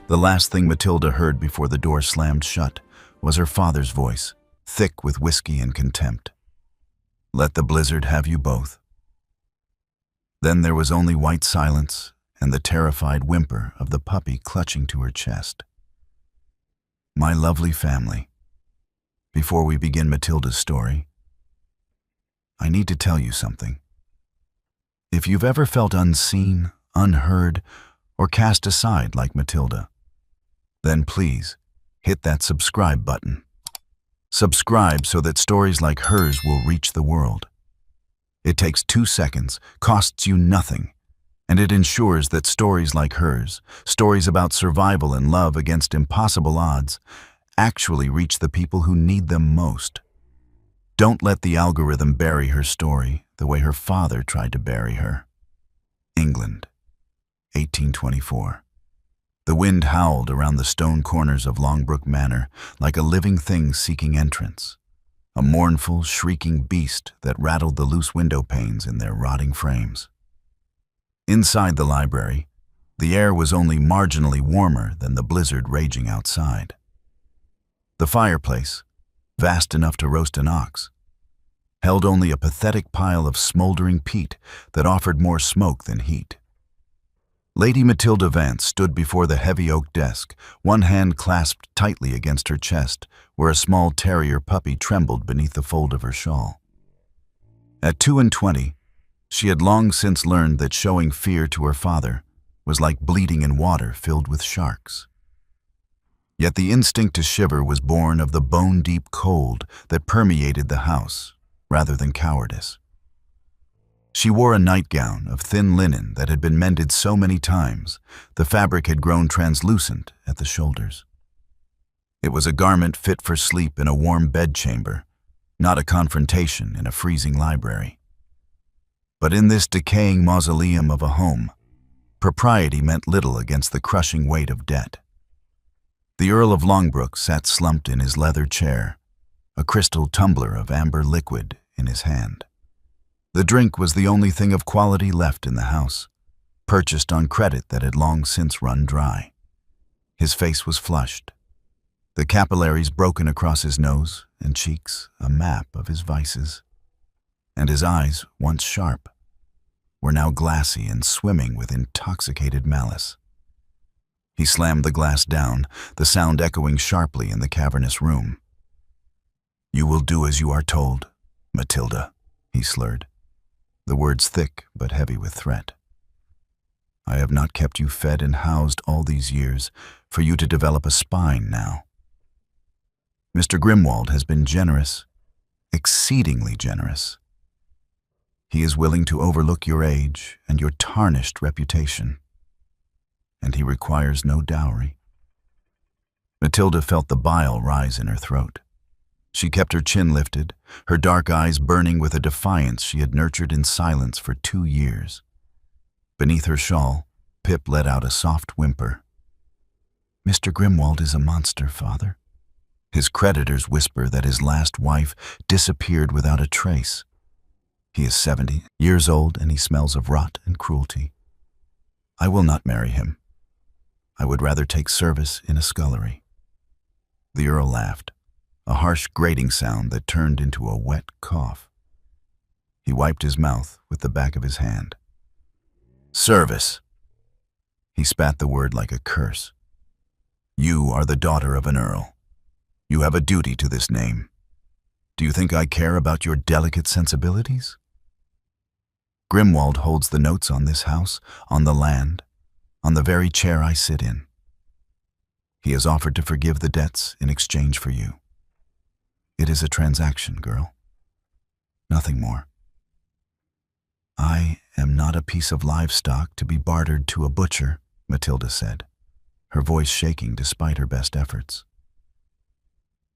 The last thing Matilda heard before the door slammed shut was her father's voice, thick with whiskey and contempt. "Let the blizzard have you both." Then there was only white silence and the terrified whimper of the puppy clutching to her chest. My lovely family, before we begin Matilda's story, I need to tell you something. If you've ever felt unseen, unheard, or cast aside like Matilda, then please hit that subscribe button. Subscribe so that stories like hers will reach the world. It takes 2 seconds, costs you nothing, and it ensures that stories like hers, stories about survival and love against impossible odds, actually reach the people who need them most. Don't let the algorithm bury her story the way her father tried to bury her. England, 1824. The wind howled around the stone corners of Longbrook Manor like a living thing seeking entrance, a mournful, shrieking beast that rattled the loose window panes in their rotting frames. Inside the library, the air was only marginally warmer than the blizzard raging outside. The fireplace, vast enough to roast an ox, held only a pathetic pile of smoldering peat that offered more smoke than heat. Lady Matilda Vance stood before the heavy oak desk, one hand clasped tightly against her chest, where a small terrier puppy trembled beneath the fold of her shawl. At 22, she had long since learned that showing fear to her father was like bleeding in water filled with sharks. Yet the instinct to shiver was born of the bone-deep cold that permeated the house, rather than cowardice. She wore a nightgown of thin linen that had been mended so many times, the fabric had grown translucent at the shoulders. It was a garment fit for sleep in a warm bedchamber, not a confrontation in a freezing library. But in this decaying mausoleum of a home, propriety meant little against the crushing weight of debt. The Earl of Longbrook sat slumped in his leather chair, a crystal tumbler of amber liquid in his hand. The drink was the only thing of quality left in the house, purchased on credit that had long since run dry. His face was flushed, the capillaries broken across his nose and cheeks, a map of his vices. And his eyes, once sharp, were now glassy and swimming with intoxicated malice. He slammed the glass down, the sound echoing sharply in the cavernous room. "You will do as you are told, Matilda," he slurred, the words thick but heavy with threat. "I have not kept you fed and housed all these years for you to develop a spine now. Mr. Grimwald has been generous, exceedingly generous. He is willing to overlook your age and your tarnished reputation, and he requires no dowry." Matilda felt the bile rise in her throat. She kept her chin lifted, her dark eyes burning with a defiance she had nurtured in silence for 2 years. Beneath her shawl, Pip let out a soft whimper. "Mr. Grimwald is a monster, father." His creditors whisper that his last wife disappeared without a trace. He is 70 years old and he smells of rot and cruelty. I will not marry him. I would rather take service in a scullery. The Earl laughed, a harsh grating sound that turned into a wet cough. He wiped his mouth with the back of his hand. "Service." He spat the word like a curse. "You are the daughter of an earl. You have a duty to this name. Do you think I care about your delicate sensibilities? Grimwald holds the notes on this house, on the land, on the very chair I sit in. He has offered to forgive the debts in exchange for you. It is a transaction, girl. Nothing more. I am not a piece of livestock to be bartered to a butcher," Matilda said, her voice shaking despite her best efforts.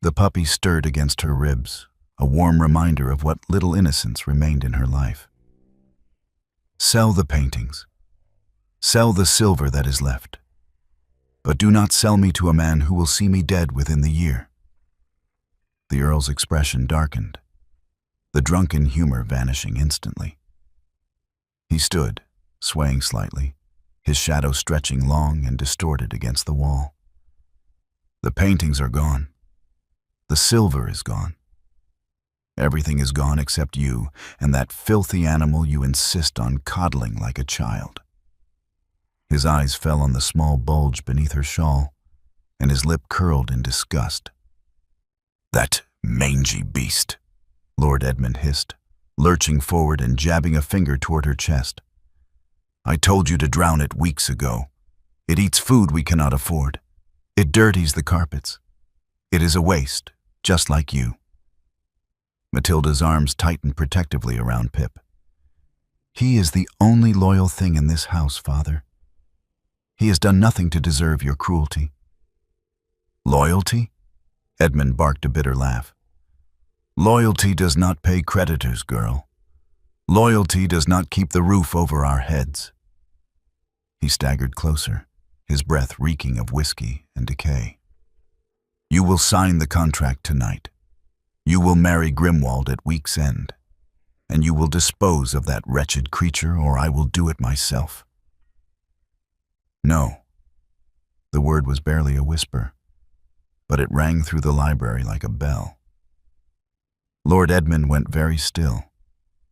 The puppy stirred against her ribs, a warm reminder of what little innocence remained in her life. "Sell the paintings. Sell the silver that is left. But do not sell me to a man who will see me dead within the year." The Earl's expression darkened, the drunken humor vanishing instantly. He stood, swaying slightly, his shadow stretching long and distorted against the wall. The paintings are gone. The silver is gone. Everything is gone except you and that filthy animal you insist on coddling like a child. His eyes fell on the small bulge beneath her shawl, and his lip curled in disgust. "That mangy beast," Lord Edmund hissed, lurching forward and jabbing a finger toward her chest. "I told you to drown it weeks ago. It eats food we cannot afford. It dirties the carpets. It is a waste, just like you." Matilda's arms tightened protectively around Pip. "He is the only loyal thing in this house, Father. He has done nothing to deserve your cruelty." "Loyalty?" Edmund barked a bitter laugh. "Loyalty does not pay creditors, girl. Loyalty does not keep the roof over our heads." He staggered closer, his breath reeking of whiskey and decay. "You will sign the contract tonight. You will marry Grimwald at week's end, and you will dispose of that wretched creature, or I will do it myself." "No." The word was barely a whisper, but it rang through the library like a bell. Lord Edmund went very still.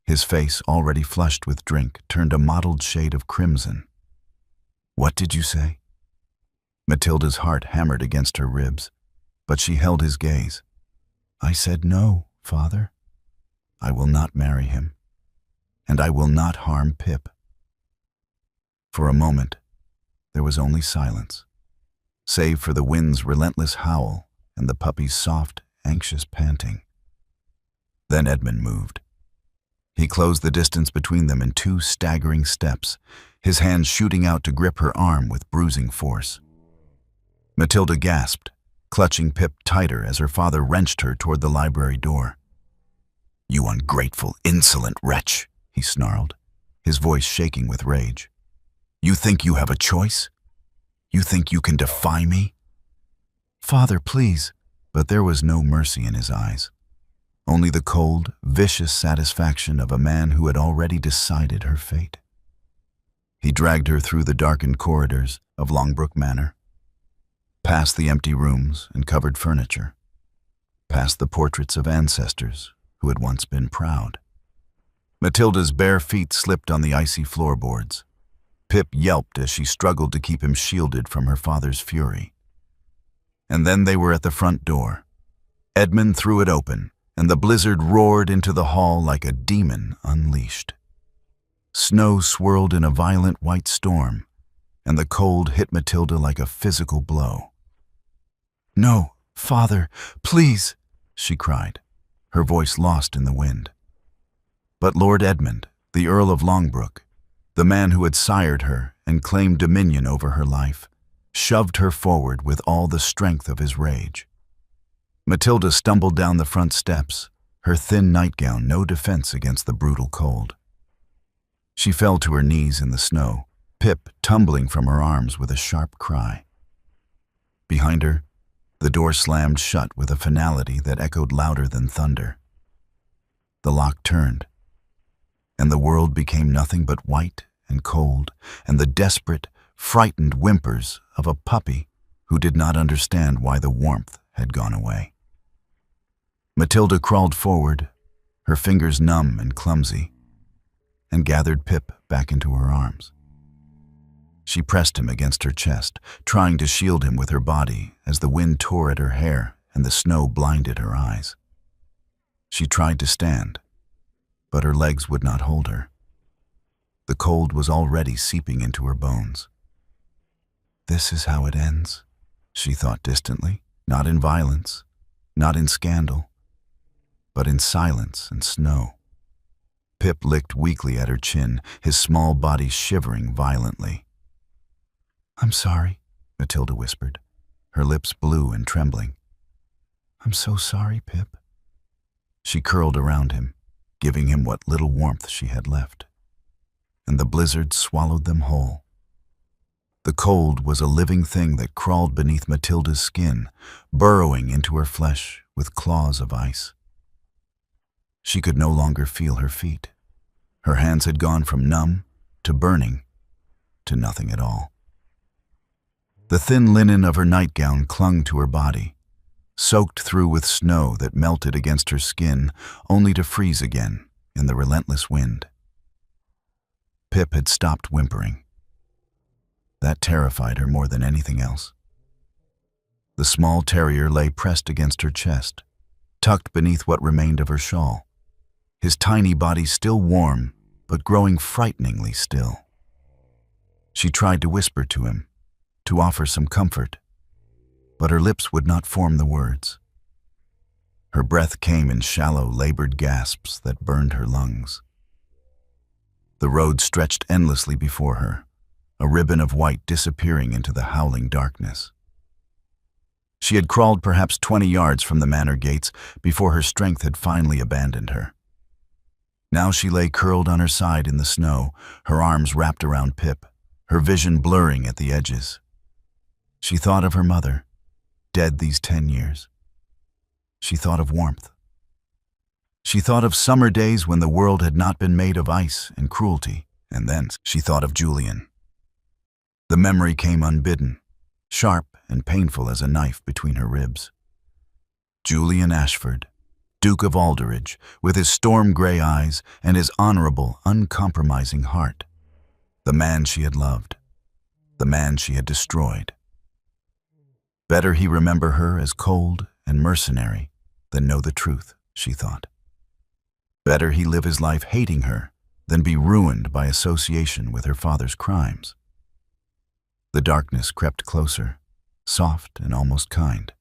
His face, already flushed with drink, turned a mottled shade of crimson. "What did you say?" Matilda's heart hammered against her ribs, but she held his gaze. "I said no, Father. I will not marry him, and I will not harm Pip." For a moment, there was only silence, save for the wind's relentless howl and the puppy's soft, anxious panting. Then Edmund moved. He closed the distance between them in 2 staggering steps, his hand shooting out to grip her arm with bruising force. Matilda gasped, clutching Pip tighter as her father wrenched her toward the library door. "You ungrateful, insolent wretch," he snarled, his voice shaking with rage. "You think you have a choice? You think you can defy me?" "Father, please." But there was no mercy in his eyes, only the cold, vicious satisfaction of a man who had already decided her fate. He dragged her through the darkened corridors of Longbrook Manor, past the empty rooms and covered furniture, past the portraits of ancestors who had once been proud. Matilda's bare feet slipped on the icy floorboards. Pip yelped as she struggled to keep him shielded from her father's fury. And then they were at the front door. Edmund threw it open, and the blizzard roared into the hall like a demon unleashed. Snow swirled in a violent white storm, and the cold hit Matilda like a physical blow. "No, Father, please," she cried, her voice lost in the wind. But Lord Edmund, the Earl of Longbrook, the man who had sired her and claimed dominion over her life, shoved her forward with all the strength of his rage. Matilda stumbled down the front steps, her thin nightgown no defense against the brutal cold. She fell to her knees in the snow, Pip tumbling from her arms with a sharp cry. Behind her, the door slammed shut with a finality that echoed louder than thunder. The lock turned, and the world became nothing but white and cold and the desperate, frightened whimpers of a puppy who did not understand why the warmth had gone away. Matilda crawled forward, her fingers numb and clumsy, and gathered Pip back into her arms. She pressed him against her chest, trying to shield him with her body as the wind tore at her hair and the snow blinded her eyes. She tried to stand, but her legs would not hold her. The cold was already seeping into her bones. "This is how it ends," she thought distantly, not in violence, not in scandal, but in silence and snow. Pip licked weakly at her chin, his small body shivering violently. "I'm sorry," Matilda whispered, her lips blue and trembling. "I'm so sorry, Pip." She curled around him, giving him what little warmth she had left, and the blizzard swallowed them whole. The cold was a living thing that crawled beneath Matilda's skin, burrowing into her flesh with claws of ice. She could no longer feel her feet. Her hands had gone from numb to burning, to nothing at all. The thin linen of her nightgown clung to her body, soaked through with snow that melted against her skin, only to freeze again in the relentless wind. Pip had stopped whimpering. That terrified her more than anything else. The small terrier lay pressed against her chest, tucked beneath what remained of her shawl, his tiny body still warm, but growing frighteningly still. She tried to whisper to him, to offer some comfort, but her lips would not form the words. Her breath came in shallow, labored gasps that burned her lungs. The road stretched endlessly before her, a ribbon of white disappearing into the howling darkness. She had crawled perhaps 20 yards from the manor gates before her strength had finally abandoned her. Now she lay curled on her side in the snow, her arms wrapped around Pip, her vision blurring at the edges. She thought of her mother, dead these 10 years. She thought of warmth. She thought of summer days when the world had not been made of ice and cruelty, and then she thought of Julian. The memory came unbidden, sharp and painful as a knife between her ribs. Julian Ashford, Duke of Aldridge, with his storm-gray eyes and his honorable, uncompromising heart. The man she had loved, the man she had destroyed. Better he remember her as cold and mercenary than know the truth, she thought. Better he live his life hating her than be ruined by association with her father's crimes. The darkness crept closer, soft and almost kind.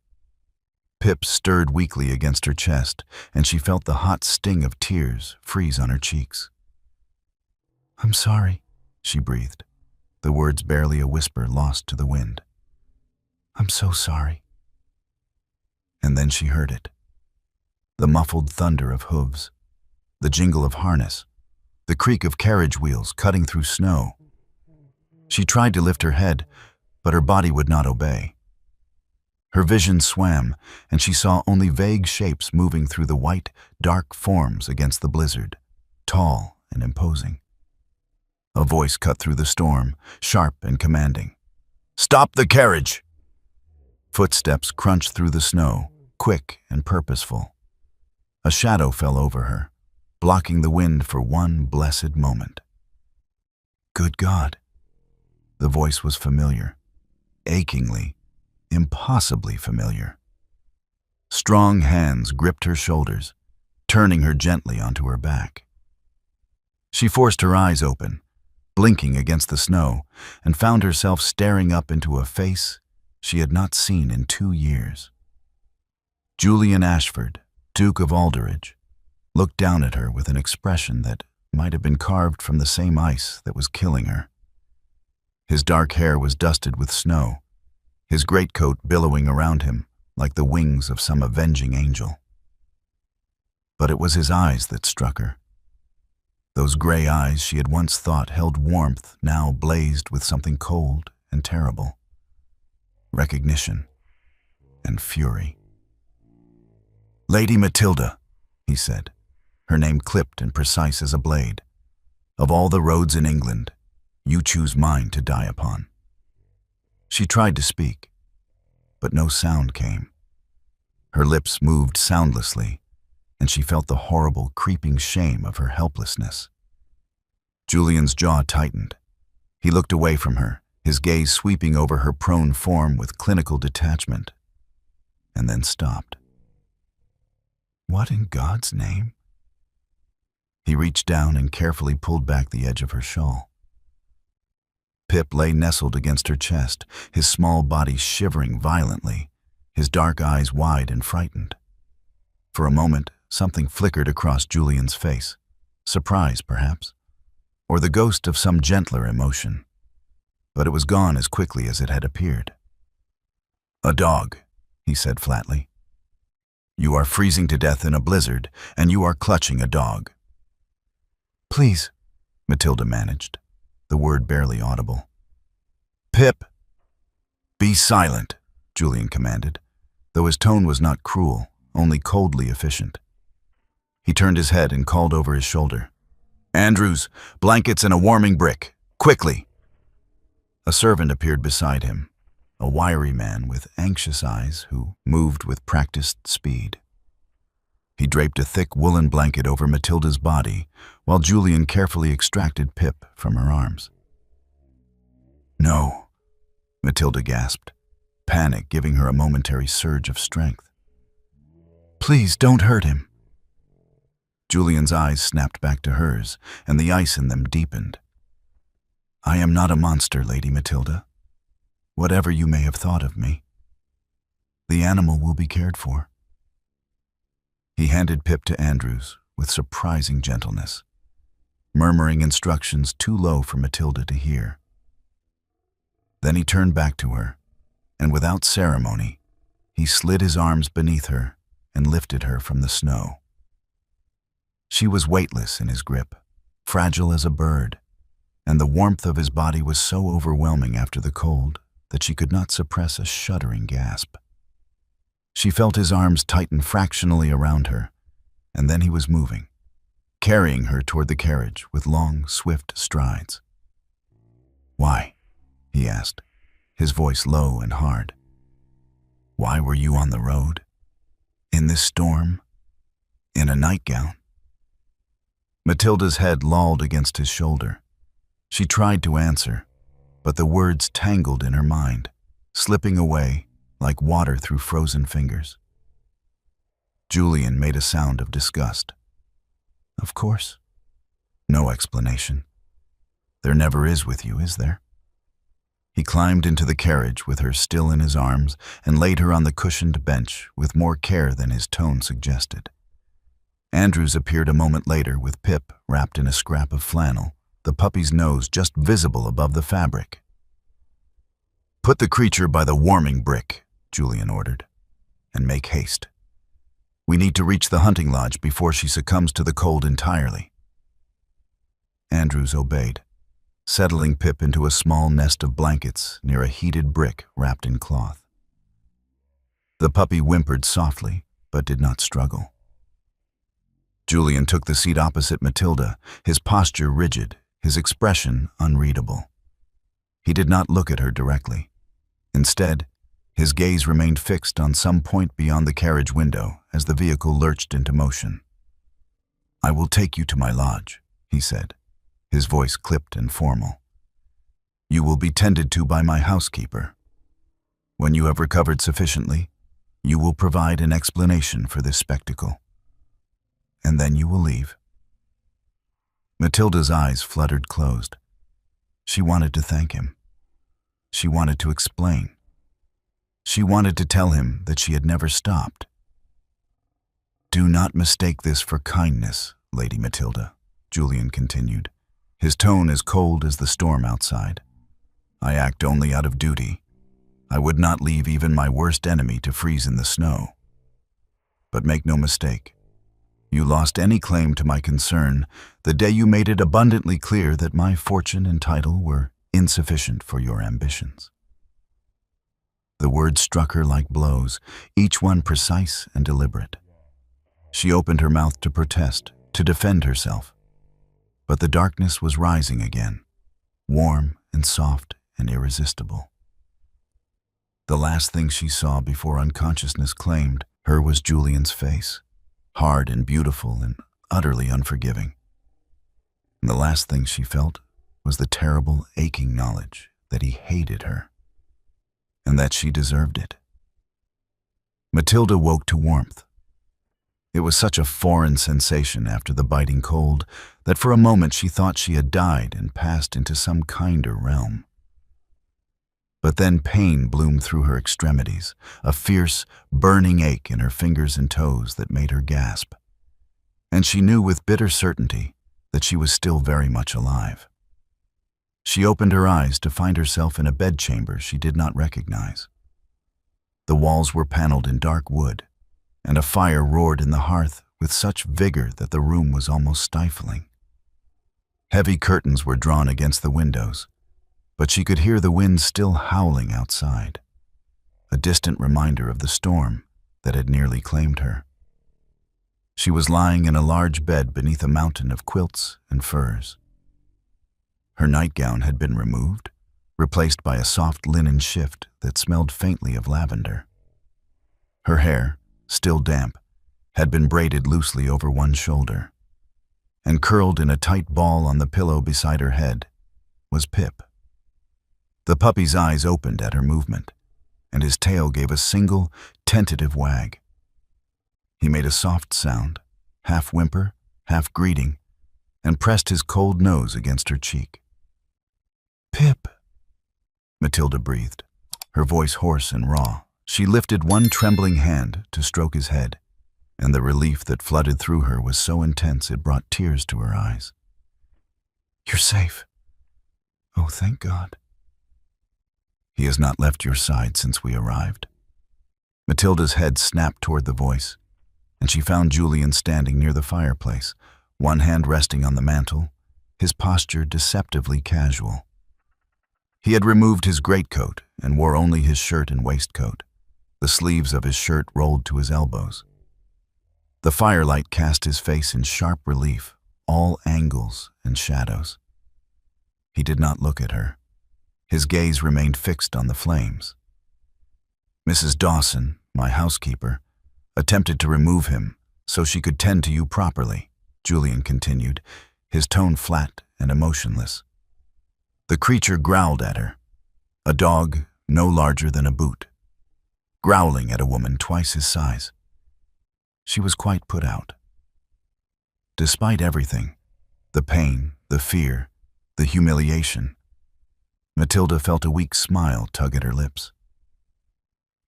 Pip stirred weakly against her chest, and she felt the hot sting of tears freeze on her cheeks. "I'm sorry," she breathed, the words barely a whisper lost to the wind. "I'm so sorry." And then she heard it. The muffled thunder of hooves, the jingle of harness, the creak of carriage wheels cutting through snow. She tried to lift her head, but her body would not obey. Her vision swam, and she saw only vague shapes moving through the white, dark forms against the blizzard, tall and imposing. A voice cut through the storm, sharp and commanding. "Stop the carriage!" Footsteps crunched through the snow, quick and purposeful. A shadow fell over her, blocking the wind for one blessed moment. Good God! The voice was familiar, achingly, impossibly familiar. Strong hands gripped her shoulders, turning her gently onto her back. She forced her eyes open, blinking against the snow, and found herself staring up into a face she had not seen in 2 years. Julian Ashford, Duke of Aldridge, looked down at her with an expression that might have been carved from the same ice that was killing her. His dark hair was dusted with snow, his greatcoat billowing around him like the wings of some avenging angel. But it was his eyes that struck her. Those gray eyes she had once thought held warmth now blazed with something cold and terrible. Recognition and fury. "Lady Matilda," he said, her name clipped and precise as a blade. "Of all the roads in England, you choose mine to die upon." She tried to speak, but no sound came. Her lips moved soundlessly, and she felt the horrible, creeping shame of her helplessness. Julian's jaw tightened. He looked away from her, his gaze sweeping over her prone form with clinical detachment, and then stopped. What in God's name? He reached down and carefully pulled back the edge of her shawl. Pip lay nestled against her chest, his small body shivering violently, his dark eyes wide and frightened. For a moment, something flickered across Julian's face, surprise perhaps, or the ghost of some gentler emotion, but it was gone as quickly as it had appeared. "A dog," he said flatly. "You are freezing to death in a blizzard, and you are clutching a dog." "Please," Matilda managed, the word barely audible. "Pip!" "Be silent," Julian commanded, though his tone was not cruel, only coldly efficient. He turned his head and called over his shoulder. "Andrews, blankets and a warming brick, quickly!" A servant appeared beside him, a wiry man with anxious eyes who moved with practiced speed. He draped a thick woolen blanket over Matilda's body while Julian carefully extracted Pip from her arms. "No," Matilda gasped, panic giving her a momentary surge of strength. "Please don't hurt him." Julian's eyes snapped back to hers, and the ice in them deepened. "I am not a monster, Lady Matilda. Whatever you may have thought of me, the animal will be cared for." He handed Pip to Andrews with surprising gentleness, murmuring instructions too low for Matilda to hear. Then he turned back to her, and without ceremony, he slid his arms beneath her and lifted her from the snow. She was weightless in his grip, fragile as a bird, and the warmth of his body was so overwhelming after the cold that she could not suppress a shuddering gasp. She felt his arms tighten fractionally around her, and then he was moving, carrying her toward the carriage with long, swift strides. "Why?" he asked, his voice low and hard. "Why were you on the road? In this storm? In a nightgown?" Matilda's head lolled against his shoulder. She tried to answer, but the words tangled in her mind, slipping away like water through frozen fingers. Julian made a sound of disgust. "Of course. No explanation. There never is with you, is there?" He climbed into the carriage with her still in his arms and laid her on the cushioned bench with more care than his tone suggested. Andrews appeared a moment later with Pip wrapped in a scrap of flannel, the puppy's nose just visible above the fabric. "Put the creature by the warming brick," Julian ordered, "and make haste. We need to reach the hunting lodge before she succumbs to the cold entirely." Andrews obeyed, settling Pip into a small nest of blankets near a heated brick wrapped in cloth. The puppy whimpered softly, but did not struggle. Julian took the seat opposite Matilda, his posture rigid, his expression unreadable. He did not look at her directly. Instead, his gaze remained fixed on some point beyond the carriage window as the vehicle lurched into motion. "I will take you to my lodge," he said, his voice clipped and formal. "You will be tended to by my housekeeper. When you have recovered sufficiently, you will provide an explanation for this spectacle. And then you will leave." Matilda's eyes fluttered closed. She wanted to thank him. She wanted to explain. She wanted to tell him that she had never stopped. "Do not mistake this for kindness, Lady Matilda," Julian continued, his tone as cold as the storm outside. "I act only out of duty. I would not leave even my worst enemy to freeze in the snow. But make no mistake. You lost any claim to my concern the day you made it abundantly clear that my fortune and title were insufficient for your ambitions." The words struck her like blows, each one precise and deliberate. She opened her mouth to protest, to defend herself. But the darkness was rising again, warm and soft and irresistible. The last thing she saw before unconsciousness claimed her was Julian's face, hard and beautiful and utterly unforgiving. And the last thing she felt was the terrible, aching knowledge that he hated her, and that she deserved it. Matilda woke to warmth. It was such a foreign sensation after the biting cold that for a moment she thought she had died and passed into some kinder realm. But then pain bloomed through her extremities, a fierce, burning ache in her fingers and toes that made her gasp. And she knew with bitter certainty that she was still very much alive. She opened her eyes to find herself in a bedchamber she did not recognize. The walls were paneled in dark wood, and a fire roared in the hearth with such vigor that the room was almost stifling. Heavy curtains were drawn against the windows, but she could hear the wind still howling outside, a distant reminder of the storm that had nearly claimed her. She was lying in a large bed beneath a mountain of quilts and furs. Her nightgown had been removed, replaced by a soft linen shift that smelled faintly of lavender. Her hair, still damp, had been braided loosely over one shoulder, and curled in a tight ball on the pillow beside her head was Pip. The puppy's eyes opened at her movement, and his tail gave a single, tentative wag. He made a soft sound, half whimper, half greeting, and pressed his cold nose against her cheek. "Pip," Matilda breathed, her voice hoarse and raw. She lifted one trembling hand to stroke his head, and the relief that flooded through her was so intense it brought tears to her eyes. "You're safe. Oh, thank God." "He has not left your side since we arrived." Matilda's head snapped toward the voice, and she found Julian standing near the fireplace, one hand resting on the mantel, his posture deceptively casual. He had removed his greatcoat and wore only his shirt and waistcoat, the sleeves of his shirt rolled to his elbows. The firelight cast his face in sharp relief, all angles and shadows. He did not look at her. His gaze remained fixed on the flames. "Mrs. Dawson, my housekeeper, attempted to remove him so she could tend to you properly," Julian continued, his tone flat and emotionless. "The creature growled at her, a dog no larger than a boot, growling at a woman twice his size. She was quite put out. Despite everything, the pain, the fear, the humiliation, Matilda felt a weak smile tug at her lips.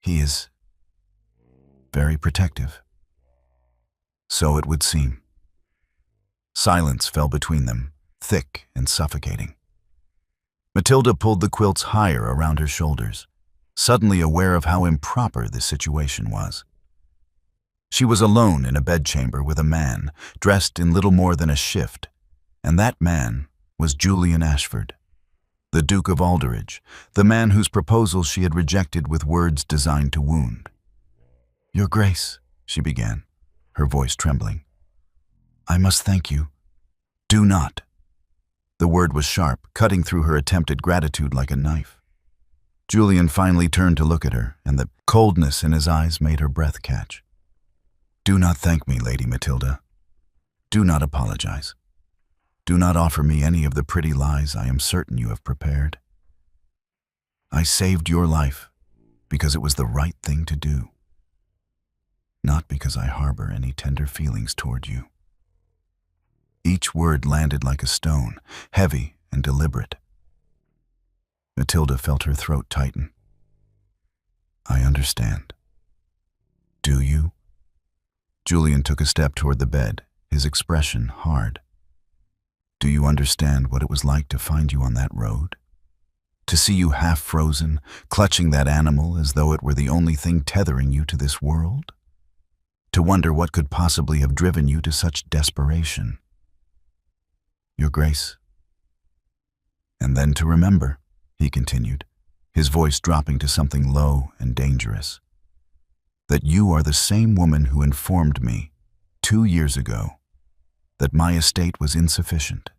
He is very protective." "So it would seem." Silence fell between them, thick and suffocating. Matilda pulled the quilts higher around her shoulders, suddenly aware of how improper the situation was. She was alone in a bedchamber with a man, dressed in little more than a shift, and that man was Julian Ashford, the Duke of Aldridge, the man whose proposal she had rejected with words designed to wound. "Your Grace," she began, her voice trembling, "I must thank you." "Do not." The word was sharp, cutting through her attempted gratitude like a knife. Julian finally turned to look at her, and the coldness in his eyes made her breath catch. "Do not thank me, Lady Matilda. Do not apologize. Do not offer me any of the pretty lies I am certain you have prepared. I saved your life because it was the right thing to do, not because I harbor any tender feelings toward you." Each word landed like a stone, heavy and deliberate. Matilda felt her throat tighten. "I understand." "Do you?" Julian took a step toward the bed, his expression hard. "Do you understand what it was like to find you on that road? To see you half frozen, clutching that animal as though it were the only thing tethering you to this world? To wonder what could possibly have driven you to such desperation? Your Grace." "And then to remember," he continued, his voice dropping to something low and dangerous, "that you are the same woman who informed me 2 years ago that my estate was insufficient,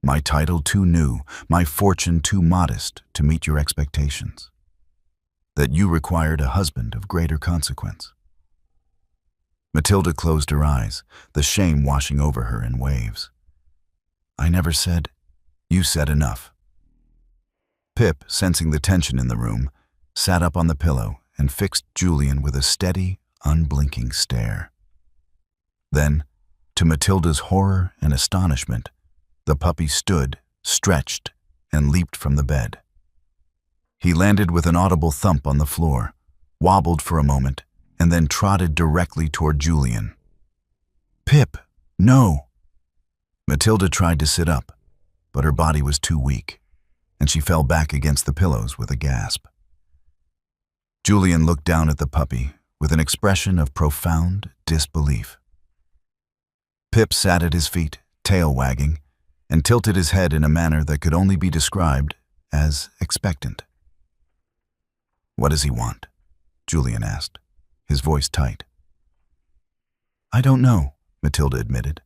my title too new, my fortune too modest to meet your expectations, that you required a husband of greater consequence." Matilda closed her eyes, the shame washing over her in waves. "I never said—" "You said enough." Pip, sensing the tension in the room, sat up on the pillow and fixed Julian with a steady, unblinking stare. Then, to Matilda's horror and astonishment, the puppy stood, stretched, and leaped from the bed. He landed with an audible thump on the floor, wobbled for a moment, and then trotted directly toward Julian. "Pip, no!" Matilda tried to sit up, but her body was too weak, and she fell back against the pillows with a gasp. Julian looked down at the puppy with an expression of profound disbelief. Pip sat at his feet, tail wagging, and tilted his head in a manner that could only be described as expectant. "What does he want?" Julian asked, his voice tight. "I don't know," Matilda admitted.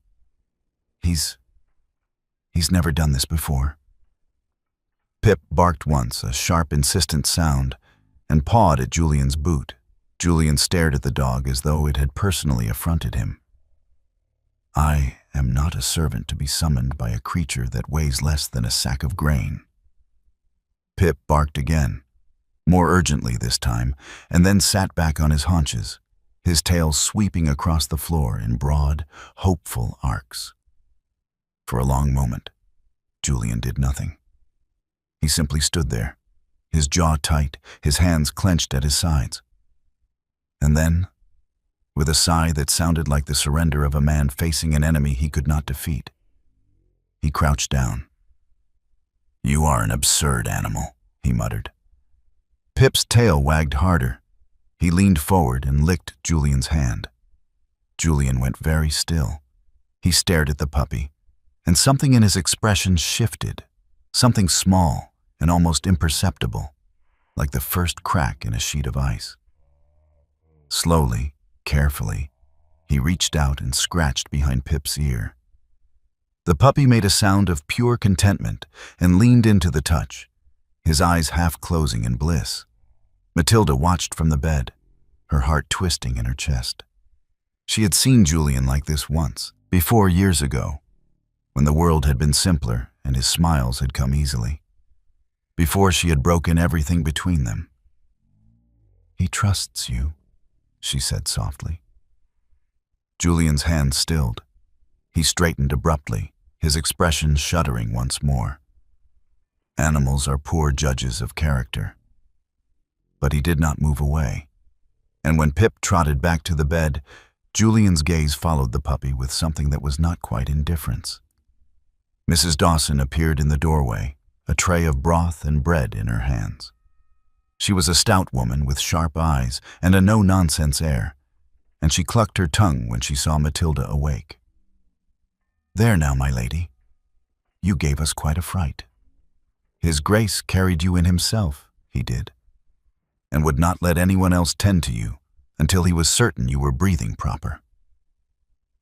He's never done this before." Pip barked once, a sharp, insistent sound, and pawed at Julian's boot. Julian stared at the dog as though it had personally affronted him. "I am not a servant to be summoned by a creature that weighs less than a sack of grain." Pip barked again, more urgently this time, and then sat back on his haunches, his tail sweeping across the floor in broad, hopeful arcs. For a long moment, Julian did nothing. He simply stood there, his jaw tight, his hands clenched at his sides. And then, with a sigh that sounded like the surrender of a man facing an enemy he could not defeat, he crouched down. "You are an absurd animal," he muttered. Pip's tail wagged harder. He leaned forward and licked Julian's hand. Julian went very still. He stared at the puppy, and something in his expression shifted, something small and almost imperceptible, like the first crack in a sheet of ice. Slowly, carefully, he reached out and scratched behind Pip's ear. The puppy made a sound of pure contentment and leaned into the touch, his eyes half closing in bliss. Matilda watched from the bed, her heart twisting in her chest. She had seen Julian like this once, before, years ago, when the world had been simpler and his smiles had come easily. Before she had broken everything between them. "He trusts you," she said softly. Julian's hand stilled. He straightened abruptly, his expression shuddering once more. Animals are poor judges of character. But he did not move away, and when Pip trotted back to the bed, Julian's gaze followed the puppy with something that was not quite indifference. Mrs. Dawson appeared in the doorway, a tray of broth and bread in her hands. She was a stout woman with sharp eyes and a no-nonsense air, and she clucked her tongue when she saw Matilda awake. "There now, my lady. You gave us quite a fright. His Grace carried you in himself, he did, and would not let anyone else tend to you until he was certain you were breathing proper."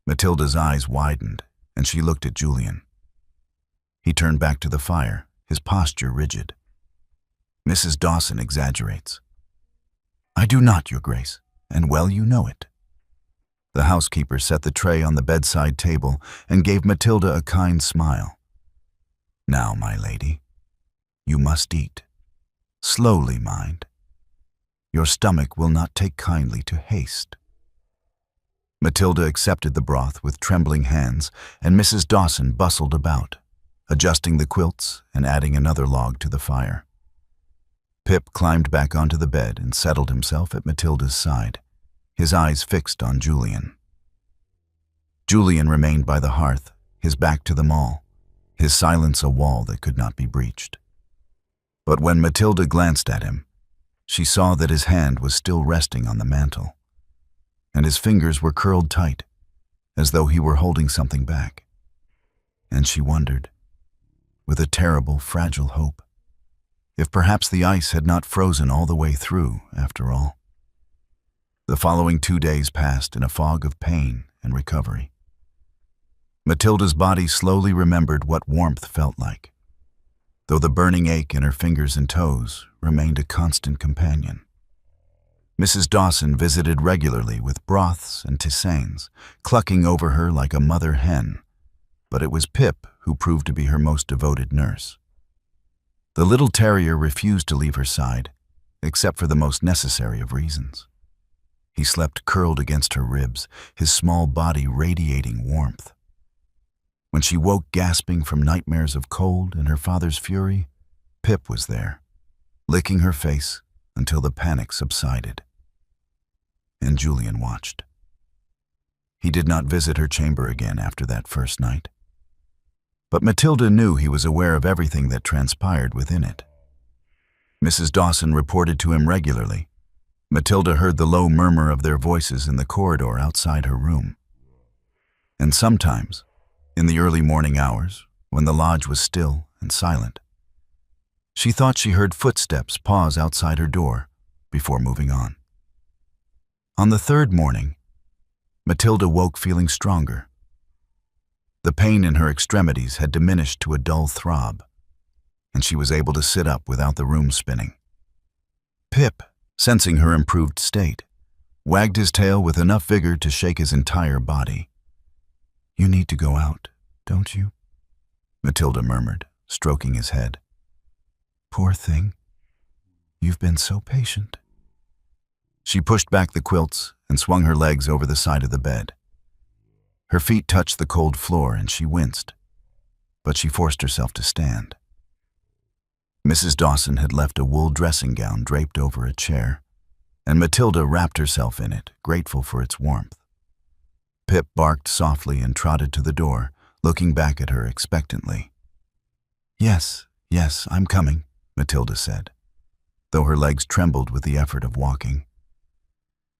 Matilda's eyes widened, and she looked at Julian. He turned back to the fire, his posture rigid. "Mrs. Dawson exaggerates." "I do not, Your Grace, and well you know it." The housekeeper set the tray on the bedside table and gave Matilda a kind smile. "Now, my lady, you must eat. Slowly, mind. Your stomach will not take kindly to haste." Matilda accepted the broth with trembling hands, and Mrs. Dawson bustled about, adjusting the quilts and adding another log to the fire. Pip climbed back onto the bed and settled himself at Matilda's side, his eyes fixed on Julian. Julian remained by the hearth, his back to them all, his silence a wall that could not be breached. But when Matilda glanced at him, she saw that his hand was still resting on the mantel, and his fingers were curled tight, as though he were holding something back. And she wondered, with a terrible, fragile hope, if perhaps the ice had not frozen all the way through, after all. The following 2 days passed in a fog of pain and recovery. Matilda's body slowly remembered what warmth felt like, though the burning ache in her fingers and toes remained a constant companion. Mrs. Dawson visited regularly with broths and tisanes, clucking over her like a mother hen, but it was Pip who proved to be her most devoted nurse. The little terrier refused to leave her side, except for the most necessary of reasons. He slept curled against her ribs, his small body radiating warmth. When she woke gasping from nightmares of cold and her father's fury, Pip was there, licking her face until the panic subsided. And Julian watched. He did not visit her chamber again after that first night. But Matilda knew he was aware of everything that transpired within it. Mrs. Dawson reported to him regularly. Matilda heard the low murmur of their voices in the corridor outside her room. And sometimes, in the early morning hours, when the lodge was still and silent, she thought she heard footsteps pause outside her door before moving on. On the third morning, Matilda woke feeling stronger. The pain in her extremities had diminished to a dull throb. and she was able to sit up without the room spinning. Pip, sensing her improved state, wagged his tail with enough vigor to shake his entire body. "You need to go out, don't you?" Matilda murmured, stroking his head. "Poor thing. You've been so patient." She pushed back the quilts and swung her legs over the side of the bed. Her feet touched the cold floor and she winced, but she forced herself to stand. Mrs. Dawson had left a wool dressing gown draped over a chair, and Matilda wrapped herself in it, grateful for its warmth. Pip barked softly and trotted to the door, looking back at her expectantly. Yes, I'm coming," Matilda said, though her legs trembled with the effort of walking.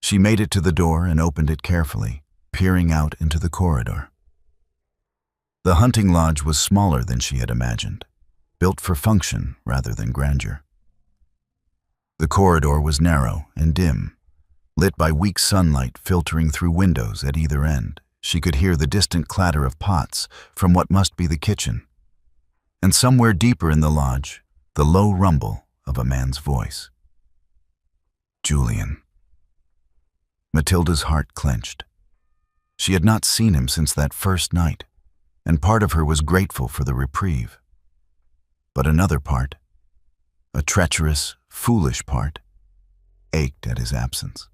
She made it to the door and opened it carefully, peering out into the corridor. The hunting lodge was smaller than she had imagined, built for function rather than grandeur. The corridor was narrow and dim, lit by weak sunlight filtering through windows at either end. She could hear the distant clatter of pots from what must be the kitchen, and somewhere deeper in the lodge, the low rumble of a man's voice. Julian. Matilda's heart clenched. She had not seen him since that first night, and part of her was grateful for the reprieve. But another part, a treacherous, foolish part, ached at his absence.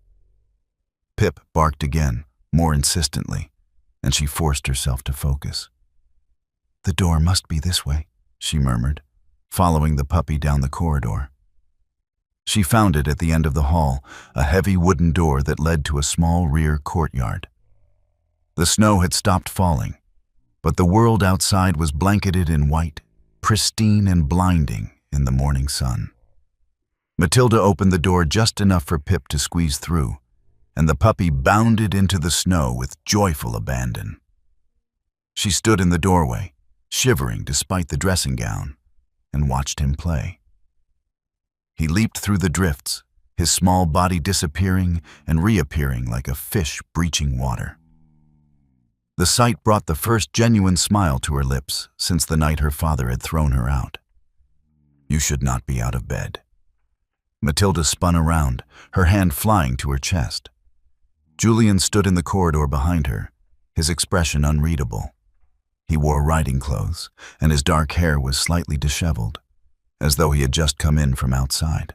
Pip barked again, more insistently, and she forced herself to focus. "The door must be this way," she murmured, following the puppy down the corridor. She found it at the end of the hall, a heavy wooden door that led to a small rear courtyard. The snow had stopped falling, but the world outside was blanketed in white, pristine and blinding in the morning sun. Matilda opened the door just enough for Pip to squeeze through, and the puppy bounded into the snow with joyful abandon. She stood in the doorway, shivering despite the dressing gown, and watched him play. He leaped through the drifts, his small body disappearing and reappearing like a fish breaching water. The sight brought the first genuine smile to her lips since the night her father had thrown her out. "You should not be out of bed." Matilda spun around, her hand flying to her chest. Julian stood in the corridor behind her, his expression unreadable. He wore riding clothes, and his dark hair was slightly disheveled, as though he had just come in from outside.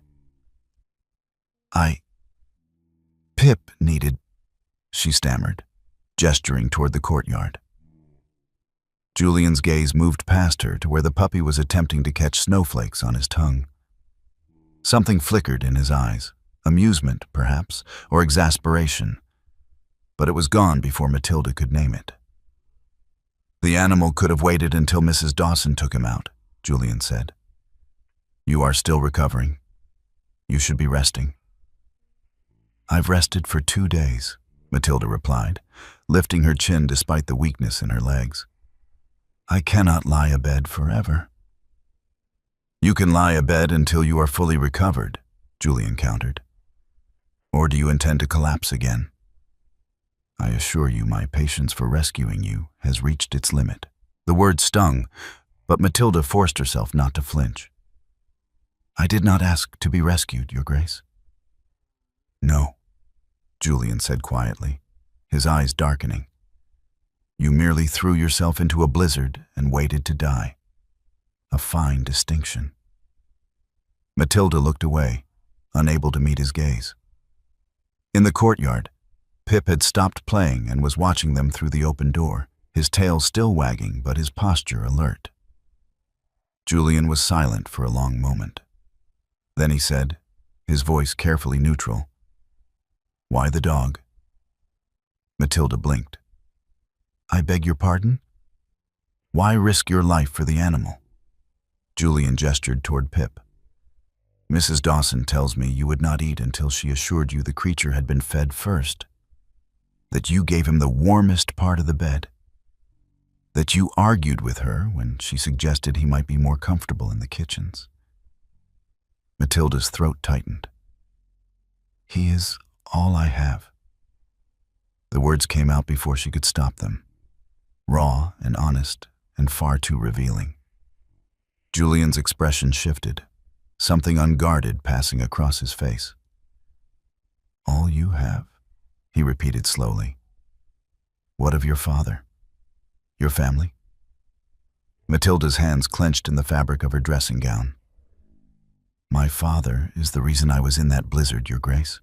Pip needed," she stammered, gesturing toward the courtyard. Julian's gaze moved past her to where the puppy was attempting to catch snowflakes on his tongue. Something flickered in his eyes, amusement, perhaps, or exasperation, but it was gone before Matilda could name it. "The animal could have waited until Mrs. Dawson took him out," Julian said. "You are still recovering. You should be resting." "I've rested for 2 days," Matilda replied, lifting her chin despite the weakness in her legs. "I cannot lie abed forever." "You can lie abed until you are fully recovered," Julian countered. "Or do you intend to collapse again? I assure you my patience for rescuing you has reached its limit." The word stung, but Matilda forced herself not to flinch. "I did not ask to be rescued, Your Grace." "No," Julian said quietly, his eyes darkening. "You merely threw yourself into a blizzard and waited to die. A fine distinction." Matilda looked away, unable to meet his gaze. In the courtyard, Pip had stopped playing and was watching them through the open door, his tail still wagging but his posture alert. Julian was silent for a long moment. Then he said, his voice carefully neutral, "Why the dog?" Matilda blinked. "I beg your pardon?" "Why risk your life for the animal?" Julian gestured toward Pip. "Mrs. Dawson tells me you would not eat until she assured you the creature had been fed first, that you gave him the warmest part of the bed, that you argued with her when she suggested he might be more comfortable in the kitchens." Matilda's throat tightened. "He is all I have." The words came out before she could stop them, raw and honest and far too revealing. Julian's expression shifted, something unguarded passing across his face. All you have, he repeated slowly. What of your father? Your family? Matilda's hands clenched in the fabric of her dressing gown. My father is the reason I was in that blizzard, Your Grace.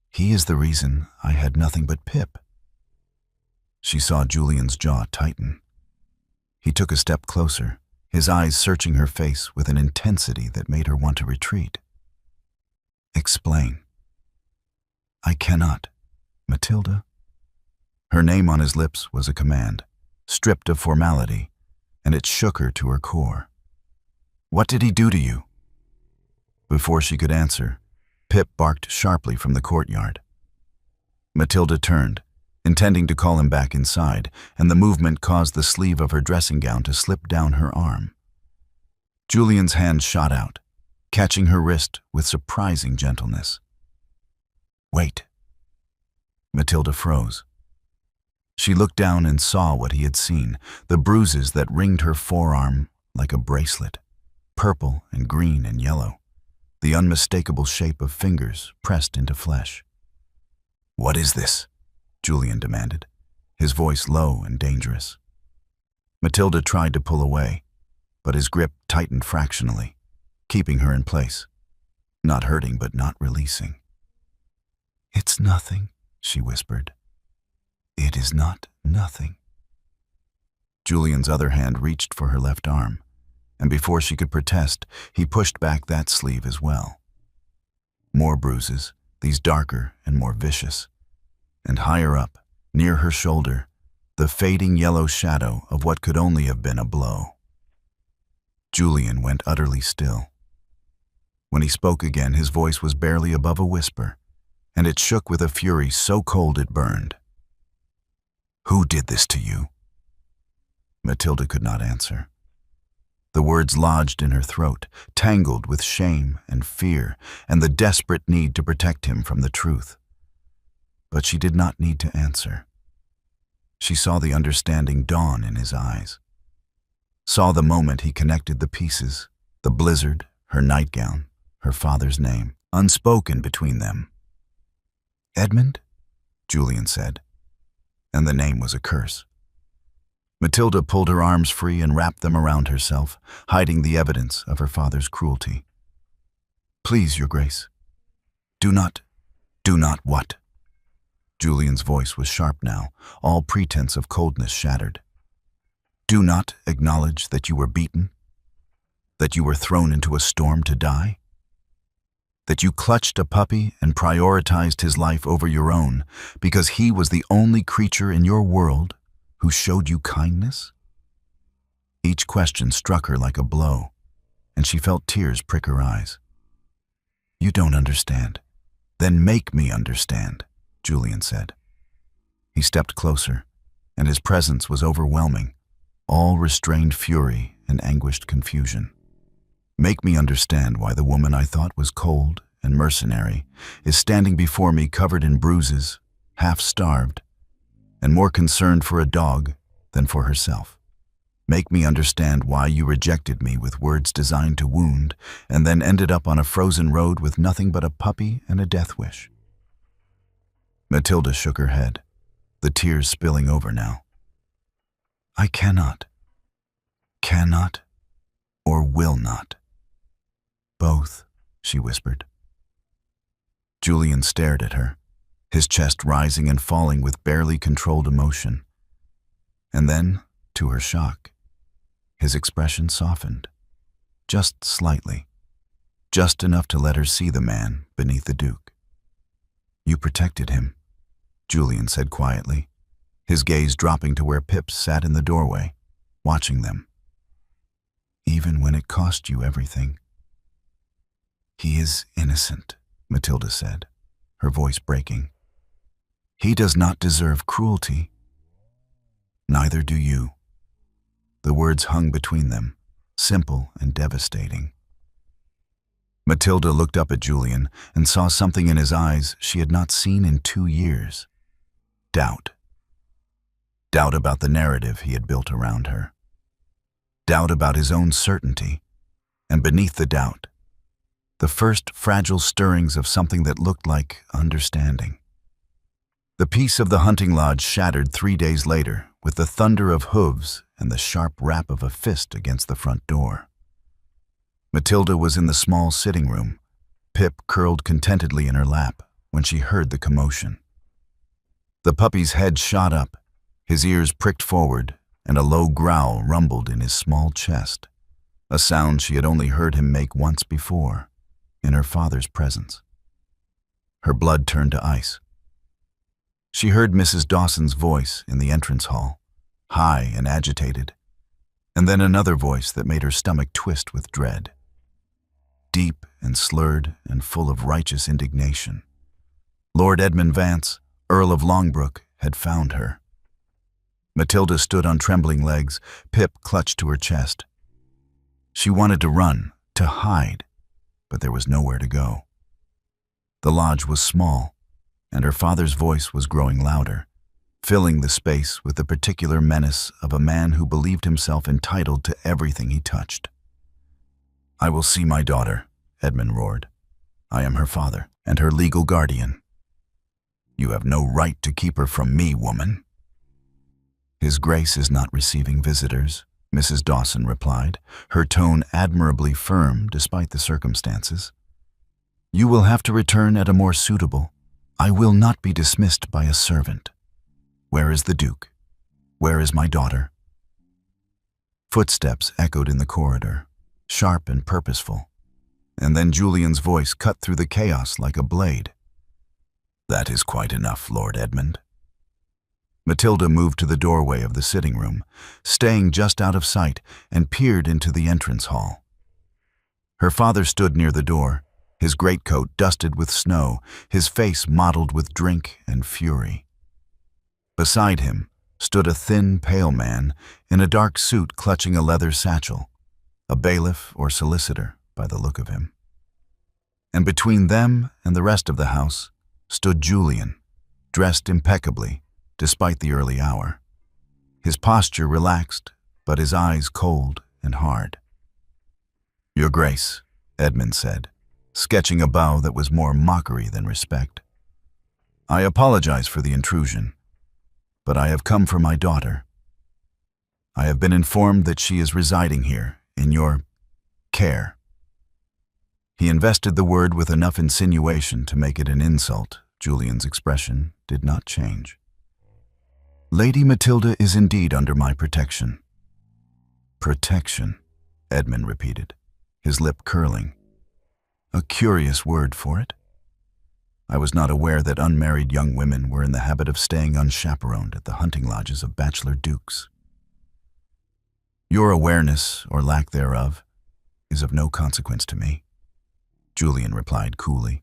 He is the reason I had nothing but Pip. She saw Julian's jaw tighten. He took a step closer, his eyes searching her face with an intensity that made her want to retreat. Explain. I cannot. Matilda. Her name on his lips was a command, stripped of formality, and it shook her to her core. What did he do to you? Before she could answer, Pip barked sharply from the courtyard. Matilda turned, intending to call him back inside, and the movement caused the sleeve of her dressing gown to slip down her arm. Julian's hand shot out, catching her wrist with surprising gentleness. Wait. Matilda froze. She looked down and saw what he had seen, the bruises that ringed her forearm like a bracelet, purple and green and yellow, the unmistakable shape of fingers pressed into flesh. What is this? Julian demanded, his voice low and dangerous. Matilda tried to pull away, but his grip tightened fractionally, keeping her in place, not hurting but not releasing. It's nothing, she whispered. It is not nothing. Julian's other hand reached for her left arm, and before she could protest, he pushed back that sleeve as well. More bruises, these darker and more vicious, and higher up, near her shoulder, the fading yellow shadow of what could only have been a blow. Julian went utterly still. When he spoke again, his voice was barely above a whisper, and it shook with a fury so cold it burned. Who did this to you? Matilda could not answer. The words lodged in her throat, tangled with shame and fear and the desperate need to protect him from the truth. But she did not need to answer. She saw the understanding dawn in his eyes, saw the moment he connected the pieces, the blizzard, her nightgown, her father's name, unspoken between them. Edmund? Julian said, and the name was a curse. Matilda pulled her arms free and wrapped them around herself, hiding the evidence of her father's cruelty. Please, Your Grace. Do not what? Julian's voice was sharp now, all pretense of coldness shattered. Do not acknowledge that you were beaten? That you were thrown into a storm to die? That you clutched a puppy and prioritized his life over your own because he was the only creature in your world who showed you kindness? Each question struck her like a blow, and she felt tears prick her eyes. You don't understand. Then make me understand, Julian said. He stepped closer, and his presence was overwhelming, all restrained fury and anguished confusion. Make me understand why the woman I thought was cold and mercenary is standing before me covered in bruises, half-starved, and more concerned for a dog than for herself. Make me understand why you rejected me with words designed to wound and then ended up on a frozen road with nothing but a puppy and a death wish. Matilda shook her head, the tears spilling over now. I cannot, or will not. Both, she whispered. Julian stared at her, his chest rising and falling with barely controlled emotion. And then, to her shock, his expression softened, just slightly, just enough to let her see the man beneath the duke. You protected him, Julian said quietly, his gaze dropping to where Pip sat in the doorway, watching them. Even when it cost you everything. He is innocent, Matilda said, her voice breaking. He does not deserve cruelty. Neither do you. The words hung between them, simple and devastating. Matilda looked up at Julian and saw something in his eyes she had not seen in 2 years. Doubt. Doubt about the narrative he had built around her. doubt about his own certainty, and beneath the doubt, the first fragile stirrings of something that looked like understanding. The peace of the hunting lodge shattered 3 days later with the thunder of hooves and the sharp rap of a fist against the front door. Matilda was in the small sitting room, Pip curled contentedly in her lap, when she heard the commotion. The puppy's head shot up, his ears pricked forward, and a low growl rumbled in his small chest, a sound she had only heard him make once before, in her father's presence. Her blood turned to ice. She heard Mrs. Dawson's voice in the entrance hall, high and agitated, and then another voice that made her stomach twist with dread. Deep and slurred and full of righteous indignation. Lord Edmund Vance, Earl of Longbrook, had found her. Matilda stood on trembling legs, Pip clutched to her chest. She wanted to run, to hide, but there was nowhere to go. The lodge was small, and her father's voice was growing louder, filling the space with the particular menace of a man who believed himself entitled to everything he touched. "I will see my daughter," Edmund roared. "I am her father and her legal guardian. You have no right to keep her from me, woman." "His Grace is not receiving visitors," Mrs. Dawson replied, her tone admirably firm despite the circumstances. "You will have to return at a more suitable. I will not be dismissed by a servant. Where is the Duke? Where is my daughter?" Footsteps echoed in the corridor, sharp and purposeful, and then Julian's voice cut through the chaos like a blade. "That is quite enough, Lord Edmund." Matilda moved to the doorway of the sitting room, staying just out of sight, and peered into the entrance hall. Her father stood near the door, his greatcoat dusted with snow, his face mottled with drink and fury. Beside him stood a thin, pale man in a dark suit clutching a leather satchel, a bailiff or solicitor by the look of him. And between them and the rest of the house stood Julian, dressed impeccably, despite the early hour. His posture relaxed, but his eyes cold and hard. "Your Grace," Edmund said, sketching a bow that was more mockery than respect. "I apologize for the intrusion, but I have come for my daughter. I have been informed that she is residing here, in your care." He invested the word with enough insinuation to make it an insult. Julian's expression did not change. "Lady Matilda is indeed under my protection." "Protection," Edmund repeated, his lip curling. "A curious word for it. I was not aware that unmarried young women were in the habit of staying unchaperoned at the hunting lodges of bachelor dukes." "Your awareness, or lack thereof, is of no consequence to me," Julian replied coolly.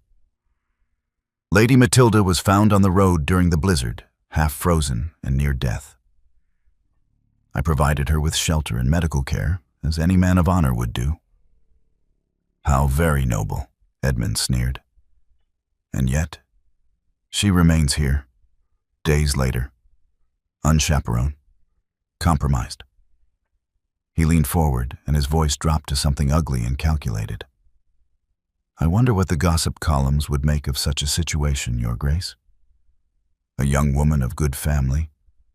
"Lady Matilda was found on the road during the blizzard, half frozen and near death. I provided her with shelter and medical care, as any man of honor would do." "How very noble," Edmund sneered. "And yet, she remains here, days later, unchaperoned, compromised." He leaned forward, and his voice dropped to something ugly and calculated. "I wonder what the gossip columns would make of such a situation, Your Grace. A young woman of good family,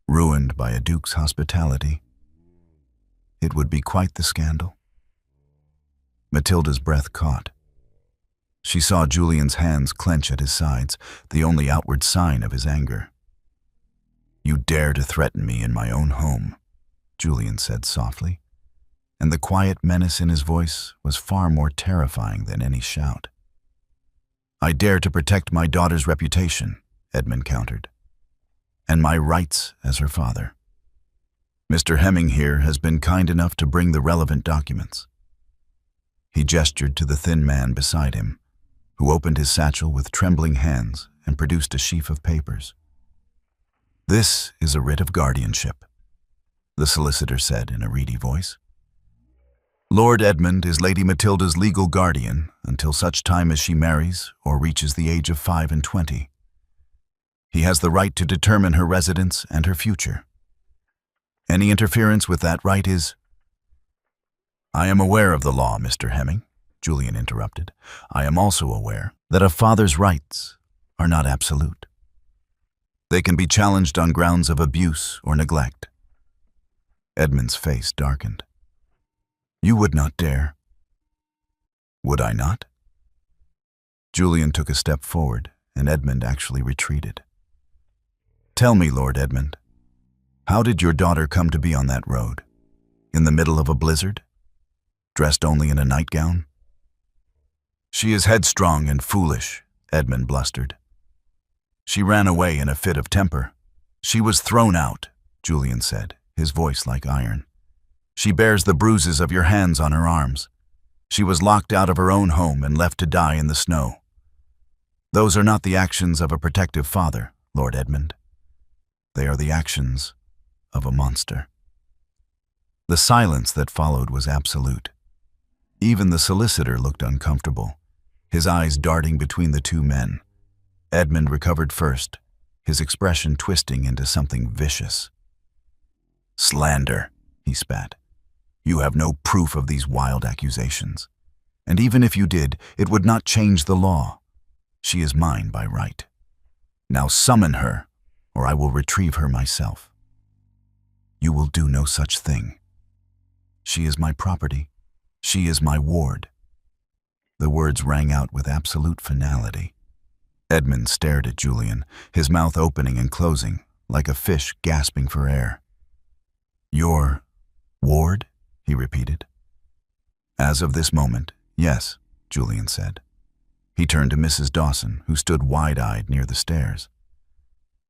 ruined by a duke's hospitality. It would be quite the scandal." Matilda's breath caught. She saw Julian's hands clench at his sides, the only outward sign of his anger. "You dare to threaten me in my own home," Julian said softly, and the quiet menace in his voice was far more terrifying than any shout. "I dare to protect my daughter's reputation," Edmund countered, "and my rights as her father. Mr. Hemming here has been kind enough to bring the relevant documents." He gestured to the thin man beside him, who opened his satchel with trembling hands and produced a sheaf of papers. "This is a writ of guardianship," the solicitor said in a reedy voice. "Lord Edmund is Lady Matilda's legal guardian until such time as she marries or reaches the age of 25. He has the right to determine her residence and her future. Any interference with that right is—" I am aware of the law, Mr. Hemming, Julian interrupted. I am also aware that a father's rights are not absolute. They can be challenged on grounds of abuse or neglect. Edmund's face darkened. You would not dare. Would I not? Julian took a step forward, and Edmund actually retreated. Tell me, Lord Edmund, how did your daughter come to be on that road? In the middle of a blizzard? Dressed only in a nightgown? She is headstrong and foolish, Edmund blustered. She ran away in a fit of temper. She was thrown out, Julian said, his voice like iron. She bears the bruises of your hands on her arms. She was locked out of her own home and left to die in the snow. Those are not the actions of a protective father, Lord Edmund. They are the actions of a monster. The silence that followed was absolute. Even the solicitor looked uncomfortable, his eyes darting between the two men. Edmund recovered first, his expression twisting into something vicious. Slander, he spat. You have no proof of these wild accusations. And even if you did, it would not change the law. She is mine by right. Now summon her, or I will retrieve her myself. You will do no such thing. She is my property. She is my ward. The words rang out with absolute finality. Edmund stared at Julian, his mouth opening and closing, like a fish gasping for air. Your ward? He repeated. As of this moment, yes, Julian said. He turned to Mrs. Dawson, who stood wide-eyed near the stairs.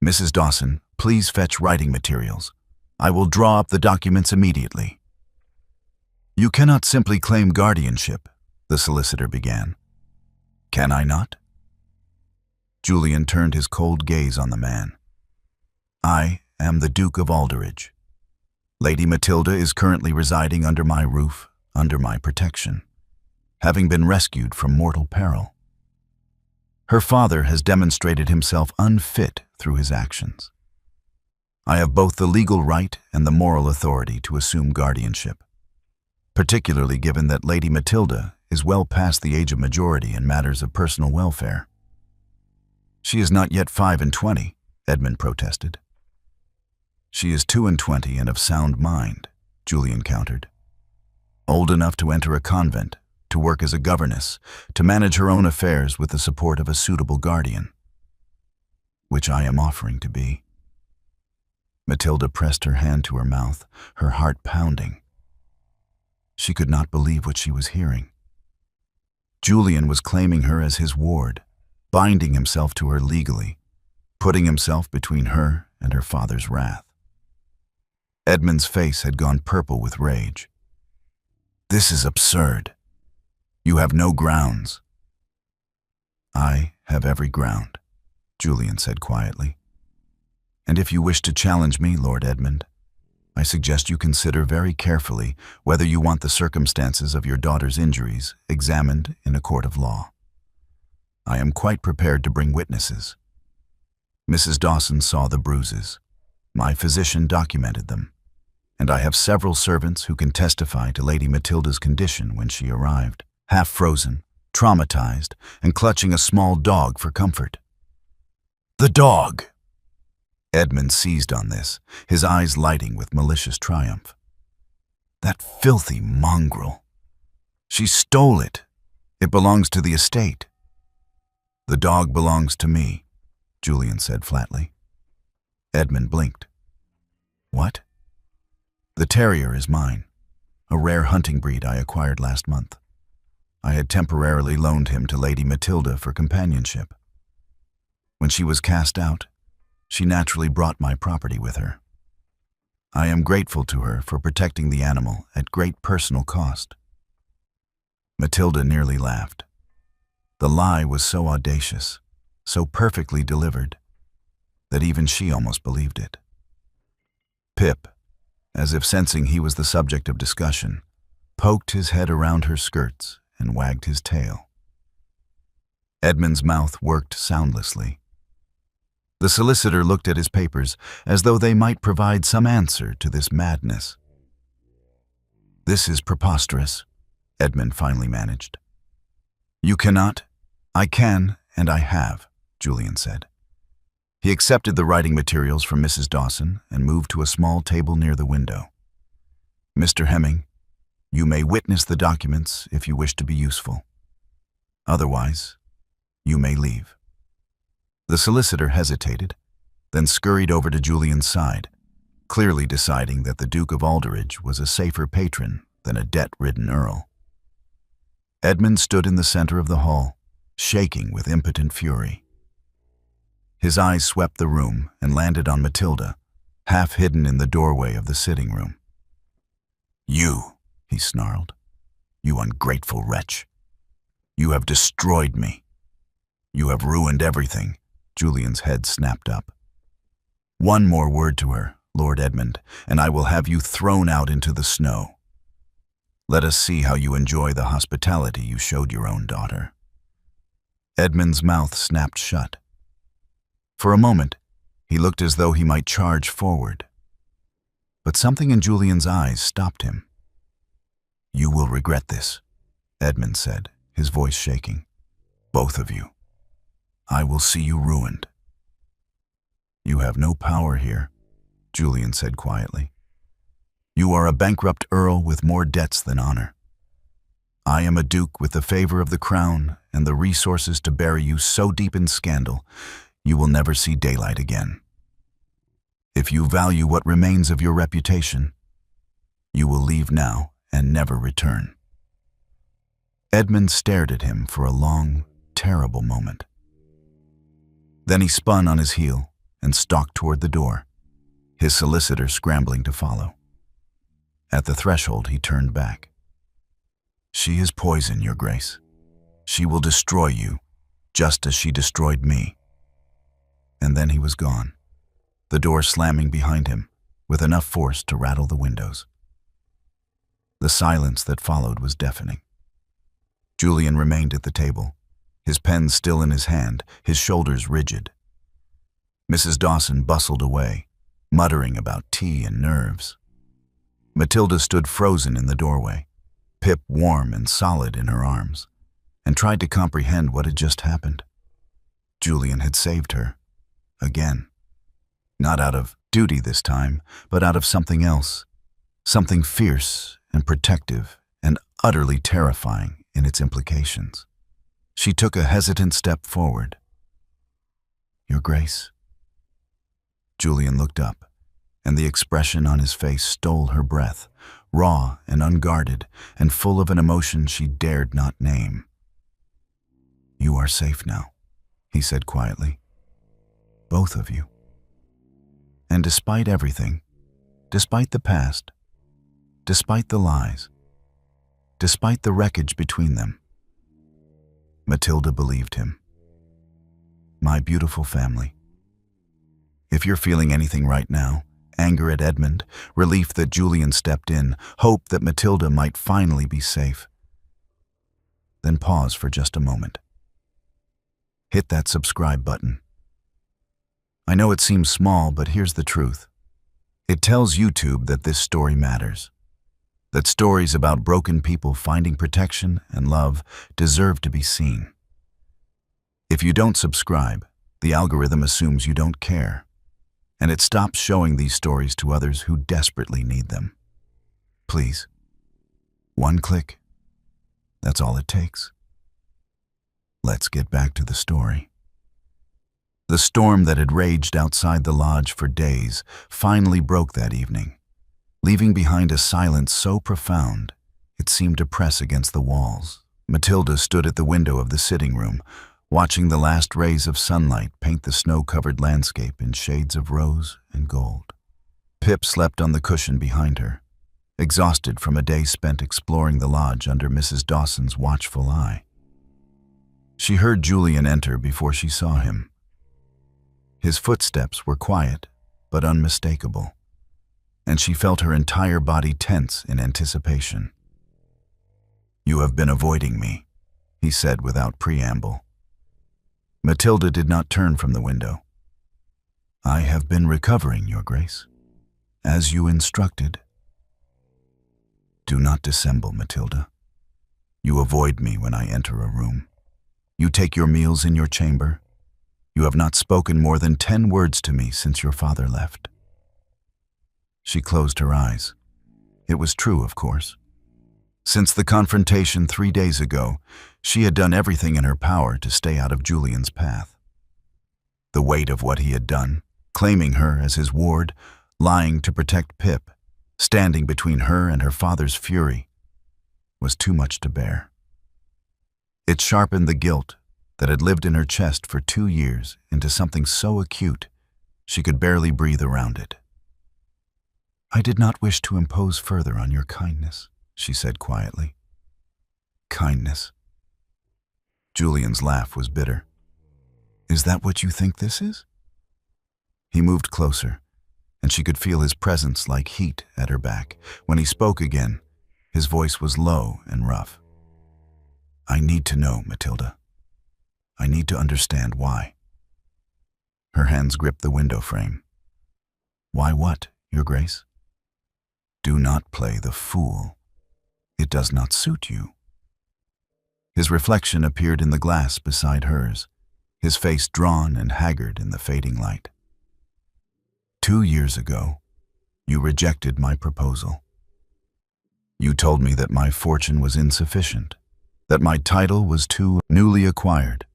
Mrs. Dawson, please fetch writing materials. I will draw up the documents immediately. You cannot simply claim guardianship, the solicitor began. Can I not? Julian turned his cold gaze on the man. I am the Duke of Alderridge. Lady Matilda is currently residing under my roof, under my protection, having been rescued from mortal peril. Her father has demonstrated himself unfit through his actions. I have both the legal right and the moral authority to assume guardianship, particularly given that Lady Matilda is well past the age of majority in matters of personal welfare. She is not yet 25, Edmund protested. She is 22 and of sound mind, Julian countered. Old enough to enter a convent, to work as a governess, to manage her own affairs with the support of a suitable guardian, which I am offering to be. Matilda pressed her hand to her mouth, her heart pounding. She could not believe what she was hearing. Julian was claiming her as his ward, binding himself to her legally, putting himself between her and her father's wrath. Edmund's face had gone purple with rage. This is absurd. You have no grounds. I have every ground, Julian said quietly. And if you wish to challenge me, Lord Edmund, I suggest you consider very carefully whether you want the circumstances of your daughter's injuries examined in a court of law. I am quite prepared to bring witnesses. Mrs. Dawson saw the bruises. My physician documented them, and I have several servants who can testify to Lady Matilda's condition when she arrived, half-frozen, traumatized, and clutching a small dog for comfort. The dog! Edmund seized on this, his eyes lighting with malicious triumph. That filthy mongrel. She stole it. It belongs to the estate. The dog belongs to me, Julian said flatly. Edmund blinked. What? The terrier is mine, a rare hunting breed I acquired last month. I had temporarily loaned him to Lady Matilda for companionship. When she was cast out, she naturally brought my property with her. I am grateful to her for protecting the animal at great personal cost. Matilda nearly laughed. The lie was so audacious, so perfectly delivered, that even she almost believed it. Pip, as if sensing he was the subject of discussion, poked his head around her skirts and wagged his tail. Edmund's mouth worked soundlessly. The solicitor looked at his papers as though they might provide some answer to this madness. "This is preposterous," Edmund finally managed. "You cannot." "I can, and I have," Julian said. He accepted the writing materials from Mrs. Dawson and moved to a small table near the window. "Mr. Hemming, you may witness the documents if you wish to be useful. Otherwise, you may leave." The solicitor hesitated, then scurried over to Julian's side, clearly deciding that the Duke of Aldridge was a safer patron than a debt-ridden earl. Edmund stood in the center of the hall, shaking with impotent fury. His eyes swept the room and landed on Matilda, half hidden in the doorway of the sitting room. "You," he snarled, "you ungrateful wretch. You have destroyed me. You have ruined everything." Julian's head snapped up. "One more word to her, Lord Edmund, and I will have you thrown out into the snow. Let us see how you enjoy the hospitality you showed your own daughter." Edmund's mouth snapped shut. For a moment, he looked as though he might charge forward. But something in Julian's eyes stopped him. "You will regret this," Edmund said, his voice shaking. "Both of you. I will see you ruined." "You have no power here," Julian said quietly. "You are a bankrupt earl with more debts than honor. I am a duke with the favor of the crown and the resources to bury you so deep in scandal you will never see daylight again. If you value what remains of your reputation, you will leave now and never return." Edmund stared at him for a long, terrible moment. Then he spun on his heel and stalked toward the door, his solicitor scrambling to follow. At the threshold, he turned back. "She is poison, Your Grace. She will destroy you, just as she destroyed me." And then he was gone, the door slamming behind him with enough force to rattle the windows. The silence that followed was deafening. Julian remained at the table, his pen still in his hand, his shoulders rigid. Mrs. Dawson bustled away, muttering about tea and nerves. Matilda stood frozen in the doorway, Pip warm and solid in her arms, and tried to comprehend what had just happened. Julian had saved her. Again. Not out of duty this time, but out of something else. Something fierce and protective and utterly terrifying in its implications. She took a hesitant step forward. "Your Grace." Julian looked up, and the expression on his face stole her breath, raw and unguarded and full of an emotion she dared not name. "You are safe now," he said quietly. "Both of you. And despite everything, despite the past, despite the lies, despite the wreckage between them," Matilda believed him. "My beautiful family. If you're feeling anything right now, anger at Edmund, relief that Julian stepped in, hope that Matilda might finally be safe, then pause for just a moment. Hit that subscribe button. I know it seems small, but here's the truth. It tells YouTube that this story matters. That stories about broken people finding protection and love deserve to be seen. If you don't subscribe, the algorithm assumes you don't care, and it stops showing these stories to others who desperately need them. Please, one click. That's all it takes. Let's get back to the story. The storm that had raged outside the lodge for days finally broke that evening, leaving behind a silence so profound it seemed to press against the walls. Matilda stood at the window of the sitting room, watching the last rays of sunlight paint the snow-covered landscape in shades of rose and gold. Pip slept on the cushion behind her, exhausted from a day spent exploring the lodge under Mrs. Dawson's watchful eye. She heard Julian enter before she saw him. His footsteps were quiet but unmistakable, and she felt her entire body tense in anticipation. "You have been avoiding me," he said without preamble. Matilda did not turn from the window. "I have been recovering, Your Grace, as you instructed." Do not dissemble, Matilda. You avoid me when I enter a room. You take your meals in your chamber. You have not spoken more than 10 words to me since your father left. She closed her eyes. It was true, of course. Since the confrontation 3 days ago, she had done everything in her power to stay out of Julian's path. The weight of what he had done, claiming her as his ward, lying to protect Pip, standing between her and her father's fury, was too much to bear. It sharpened the guilt that had lived in her chest for 2 years into something so acute she could barely breathe around it. I did not wish to impose further on your kindness, she said quietly. Kindness. Julian's laugh was bitter. Is that what you think this is? He moved closer, and she could feel his presence like heat at her back. When he spoke again, his voice was low and rough. I need to know, Matilda. I need to understand why. Her hands gripped the window frame. Why what, Your Grace? Do not play the fool. It does not suit you. His reflection appeared in the glass beside hers, his face drawn and haggard in the fading light. 2 years ago, you rejected my proposal. You told me that my fortune was insufficient, that my title was too newly acquired,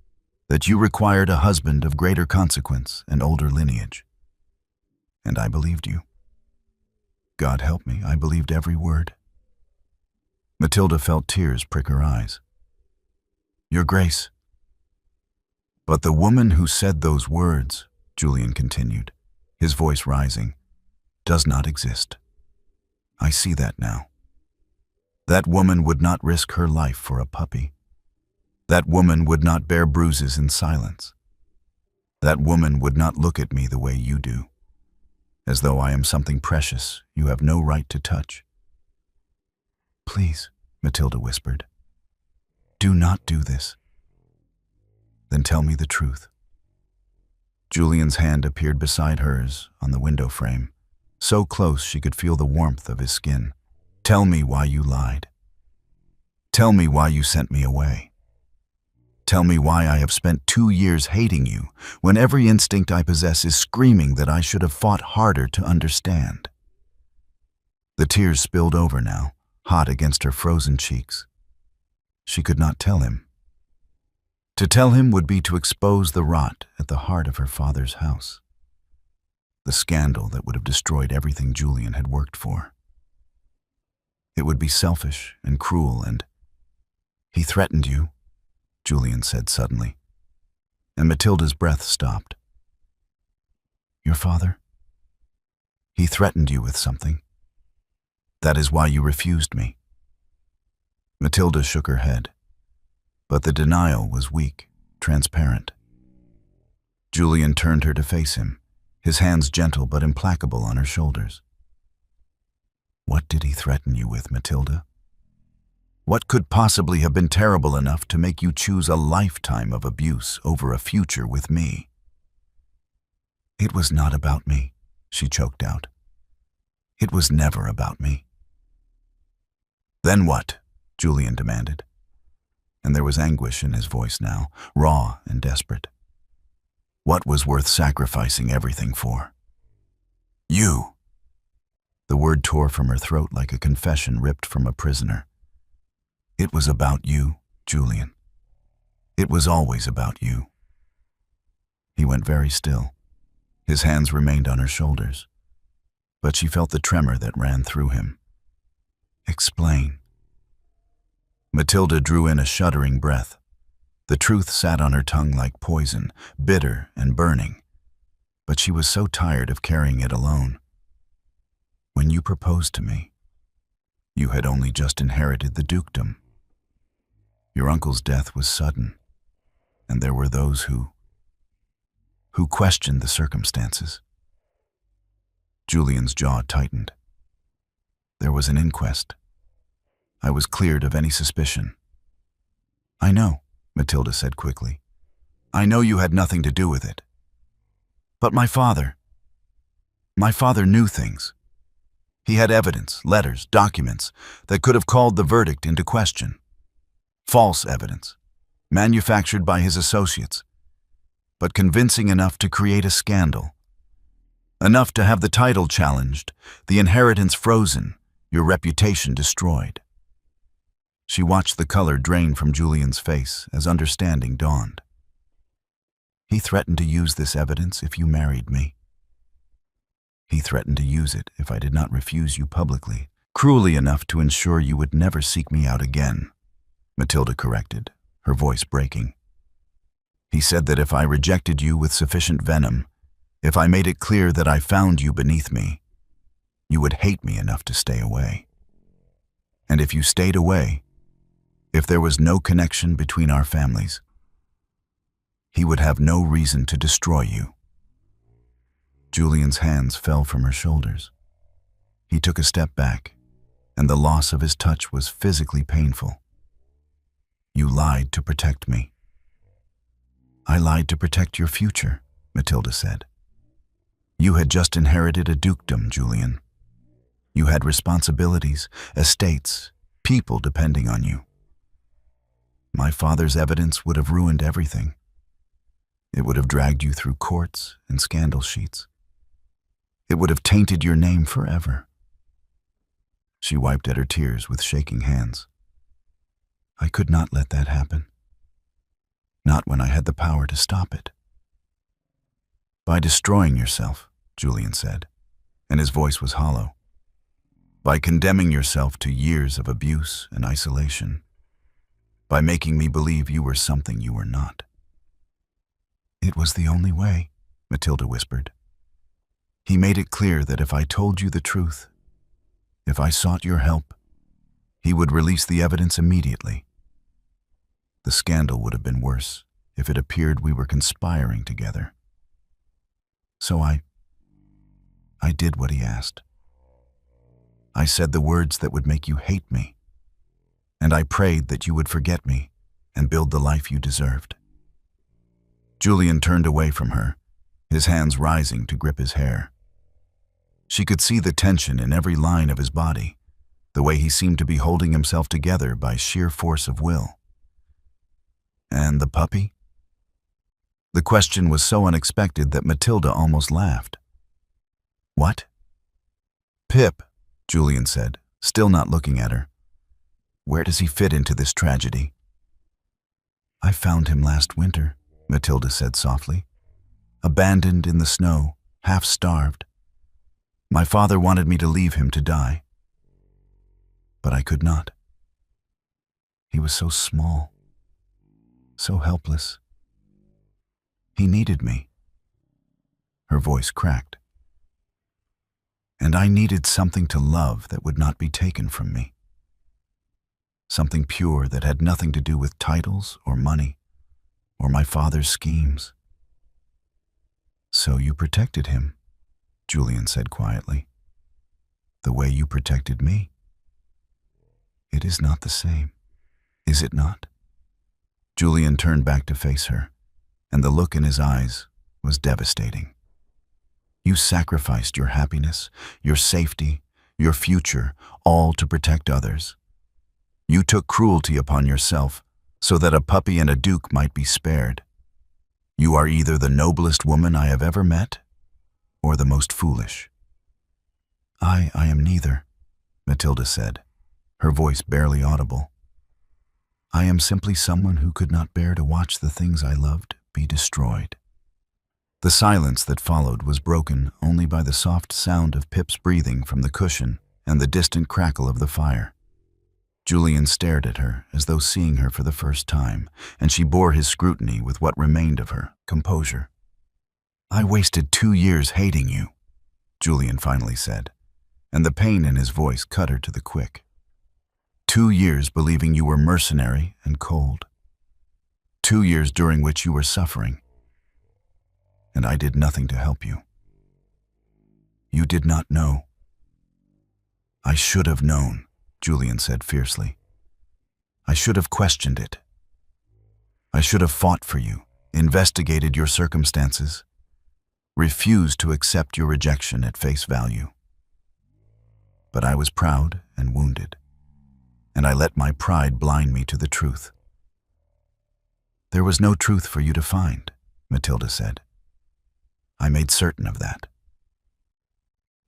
that you required a husband of greater consequence and older lineage. And I believed you. God help me, I believed every word. Matilda felt tears prick her eyes. Your Grace. But the woman who said those words, Julian continued, his voice rising, does not exist. I see that now. That woman would not risk her life for a puppy. That woman would not bear bruises in silence. That woman would not look at me the way you do, as though I am something precious you have no right to touch. Please, Matilda whispered, do not do this. Then tell me the truth. Julian's hand appeared beside hers on the window frame, so close she could feel the warmth of his skin. Tell me why you lied. Tell me why you sent me away. Tell me why I have spent 2 years hating you, when every instinct I possess is screaming that I should have fought harder to understand. The tears spilled over now, hot against her frozen cheeks. She could not tell him. To tell him would be to expose the rot at the heart of her father's house, the scandal that would have destroyed everything Julian had worked for. It would be selfish and cruel, and he threatened you, Julian said suddenly, and Matilda's breath stopped. Your father? He threatened you with something. That is why you refused me. Matilda shook her head, but the denial was weak, transparent. Julian turned her to face him, his hands gentle but implacable on her shoulders. What did he threaten you with, Matilda? What could possibly have been terrible enough to make you choose a lifetime of abuse over a future with me? It was not about me, she choked out. It was never about me. Then what? Julian demanded. And there was anguish in his voice now, raw and desperate. What was worth sacrificing everything for? You. The word tore from her throat like a confession ripped from a prisoner. It was about you, Julian. It was always about you. He went very still. His hands remained on her shoulders, but she felt the tremor that ran through him. Explain. Matilda drew in a shuddering breath. The truth sat on her tongue like poison, bitter and burning, but she was so tired of carrying it alone. When you proposed to me, you had only just inherited the dukedom. Your uncle's death was sudden, and there were those who questioned the circumstances. Julian's jaw tightened. There was an inquest. I was cleared of any suspicion. I know, Matilda said quickly. I know you had nothing to do with it. But my father knew things. He had evidence, letters, documents, that could have called the verdict into question. False evidence, manufactured by his associates, but convincing enough to create a scandal. Enough to have the title challenged, the inheritance frozen, your reputation destroyed. She watched the color drain from Julian's face as understanding dawned. He threatened to use this evidence if you married me. He threatened to use it if I did not refuse you publicly, cruelly enough to ensure you would never seek me out again, Matilda corrected, her voice breaking. He said that if I rejected you with sufficient venom, if I made it clear that I found you beneath me, you would hate me enough to stay away. And if you stayed away, if there was no connection between our families, he would have no reason to destroy you. Julian's hands fell from her shoulders. He took a step back, and the loss of his touch was physically painful. You lied to protect me. I lied to protect your future, Matilda said. You had just inherited a dukedom, Julian. You had responsibilities, estates, people depending on you. My father's evidence would have ruined everything. It would have dragged you through courts and scandal sheets. It would have tainted your name forever. She wiped at her tears with shaking hands. I could not let that happen. Not when I had the power to stop it. By destroying yourself, Julian said, and his voice was hollow. By condemning yourself to years of abuse and isolation. By making me believe you were something you were not. It was the only way, Matilda whispered. He made it clear that if I told you the truth, if I sought your help, he would release the evidence immediately. The scandal would have been worse if it appeared we were conspiring together. So I did what he asked. I said the words that would make you hate me, and I prayed that you would forget me and build the life you deserved. Julian turned away from her, his hands rising to grip his hair. She could see the tension in every line of his body, the way he seemed to be holding himself together by sheer force of will. And the puppy? The question was so unexpected that Matilda almost laughed. What? Pip, Julian said, still not looking at her. Where does he fit into this tragedy? I found him last winter, Matilda said softly. Abandoned in the snow, half starved. My father wanted me to leave him to die. But I could not. He was so small, so helpless. He needed me. Her voice cracked. And I needed something to love that would not be taken from me. Something pure that had nothing to do with titles or money or my father's schemes. So you protected him, Julian said quietly. The way you protected me. It is not the same, is it not? Julian turned back to face her, and the look in his eyes was devastating. You sacrificed your happiness, your safety, your future, all to protect others. You took cruelty upon yourself so that a puppy and a duke might be spared. You are either the noblest woman I have ever met or the most foolish. I am neither, Matilda said, her voice barely audible. I am simply someone who could not bear to watch the things I loved be destroyed. The silence that followed was broken only by the soft sound of Pip's breathing from the cushion and the distant crackle of the fire. Julian stared at her as though seeing her for the first time, and she bore his scrutiny with what remained of her composure. I wasted 2 years hating you, Julian finally said, and the pain in his voice cut her to the quick. 2 years believing you were mercenary and cold. 2 years during which you were suffering. And I did nothing to help you. You did not know. I should have known, Julian said fiercely. I should have questioned it. I should have fought for you, investigated your circumstances, refused to accept your rejection at face value. But I was proud and wounded, and I let my pride blind me to the truth. There was no truth for you to find, Matilda said. I made certain of that.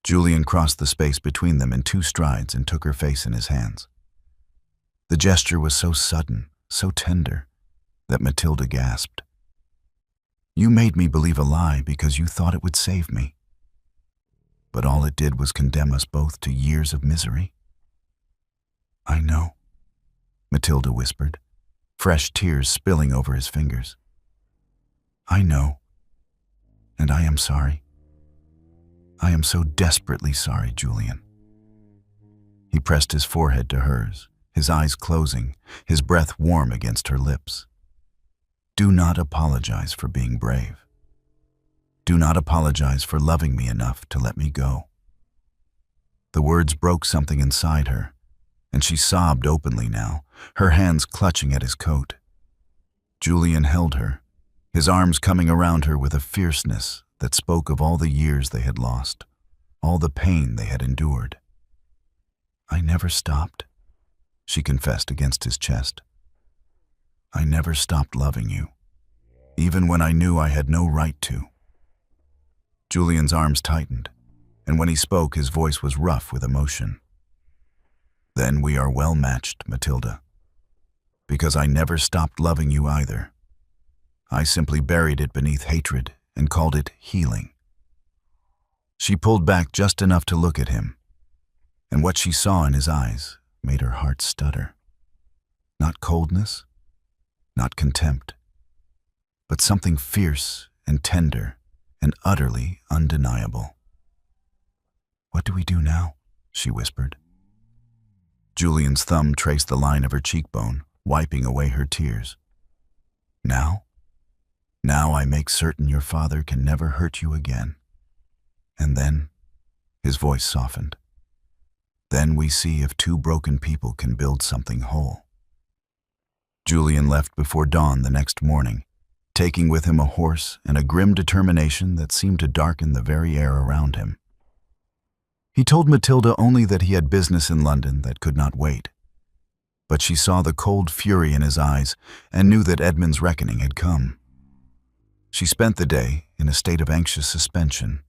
Julian crossed the space between them in 2 strides and took her face in his hands. The gesture was so sudden, so tender, that Matilda gasped. You made me believe a lie because you thought it would save me. But all it did was condemn us both to years of misery. I know, Matilda whispered, fresh tears spilling over his fingers. I know, and I am sorry. I am so desperately sorry, Julian. He pressed his forehead to hers, his eyes closing, his breath warm against her lips. Do not apologize for being brave. Do not apologize for loving me enough to let me go. The words broke something inside her, and she sobbed openly now, her hands clutching at his coat. Julian held her, his arms coming around her with a fierceness that spoke of all the years they had lost, all the pain they had endured. I never stopped, she confessed against his chest. I never stopped loving you, even when I knew I had no right to. Julian's arms tightened, and when he spoke, his voice was rough with emotion. Then we are well matched, Matilda, because I never stopped loving you either. I simply buried it beneath hatred and called it healing. She pulled back just enough to look at him, and what she saw in his eyes made her heart stutter. Not coldness, not contempt, but something fierce and tender and utterly undeniable. What do we do now? She whispered. Julian's thumb traced the line of her cheekbone, wiping away her tears. Now? Now I make certain your father can never hurt you again. And then, his voice softened, then we see if 2 broken people can build something whole. Julian left before dawn the next morning, taking with him a horse and a grim determination that seemed to darken the very air around him. He told Matilda only that he had business in London that could not wait, but she saw the cold fury in his eyes and knew that Edmund's reckoning had come. She spent the day in a state of anxious suspension,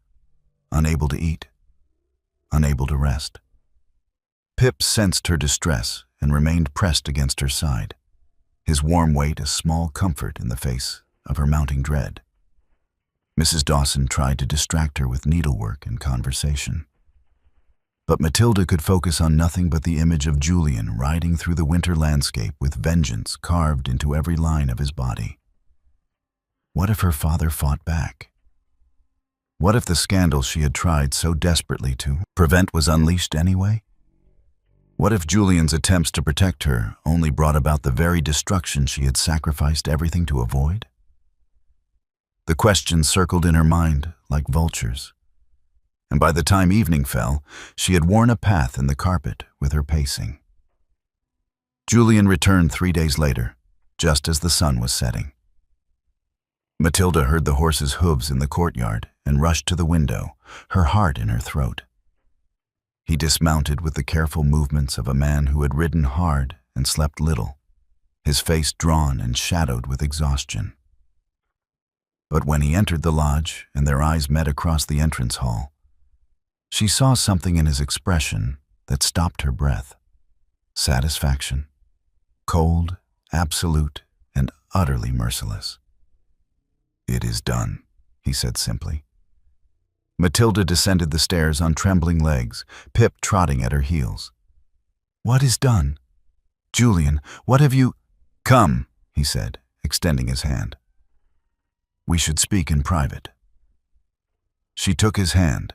unable to eat, unable to rest. Pip sensed her distress and remained pressed against her side, his warm weight a small comfort in the face of her mounting dread. Mrs. Dawson tried to distract her with needlework and conversation. But Matilda could focus on nothing but the image of Julian riding through the winter landscape with vengeance carved into every line of his body. What if her father fought back? What if the scandal she had tried so desperately to prevent was unleashed anyway? What if Julian's attempts to protect her only brought about the very destruction she had sacrificed everything to avoid? The questions circled in her mind like vultures, and by the time evening fell, she had worn a path in the carpet with her pacing. Julian returned 3 days later, just as the sun was setting. Matilda heard the horse's hooves in the courtyard and rushed to the window, her heart in her throat. He dismounted with the careful movements of a man who had ridden hard and slept little, his face drawn and shadowed with exhaustion. But when he entered the lodge and their eyes met across the entrance hall, she saw something in his expression that stopped her breath. Satisfaction, cold, absolute, and utterly merciless. It is done, he said simply. Matilda descended the stairs on trembling legs, Pip trotting at her heels. What is done? Julian, what have you— Come, he said, extending his hand. We should speak in private. She took his hand,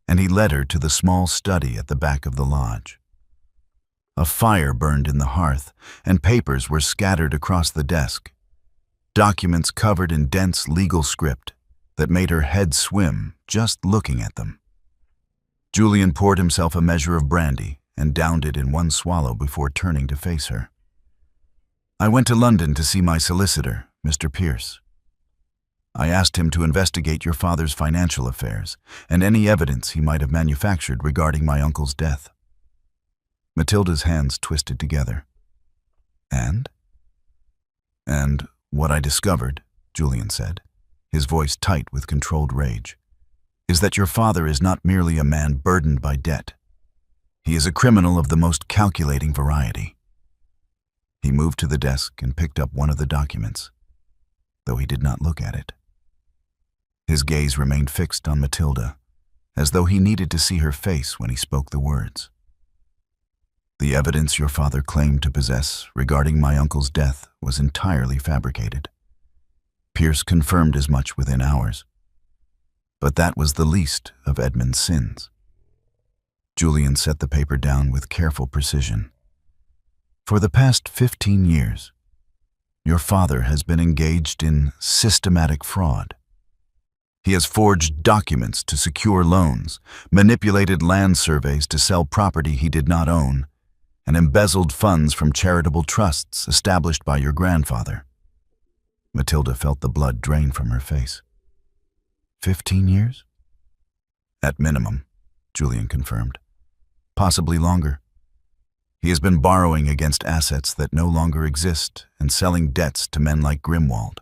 and he led her to the small study at the back of the lodge. A fire burned in the hearth, and papers were scattered across the desk. Documents covered in dense legal script that made her head swim just looking at them. Julian poured himself a measure of brandy and downed it in one swallow before turning to face her. I went to London to see my solicitor, Mr. Pierce. I asked him to investigate your father's financial affairs and any evidence he might have manufactured regarding my uncle's death. Matilda's hands twisted together. And? And what I discovered, Julian said, his voice tight with controlled rage, is that your father is not merely a man burdened by debt. He is a criminal of the most calculating variety. He moved to the desk and picked up one of the documents, though he did not look at it. His gaze remained fixed on Matilda, as though he needed to see her face when he spoke the words. The evidence your father claimed to possess regarding my uncle's death was entirely fabricated. Pierce confirmed as much within hours. But that was the least of Edmund's sins. Julian set the paper down with careful precision. For the past 15 years, your father has been engaged in systematic fraud. He has forged documents to secure loans, manipulated land surveys to sell property he did not own, and embezzled funds from charitable trusts established by your grandfather. Matilda felt the blood drain from her face. 15 years? At minimum, Julian confirmed. Possibly longer. He has been borrowing against assets that no longer exist and selling debts to men like Grimwald,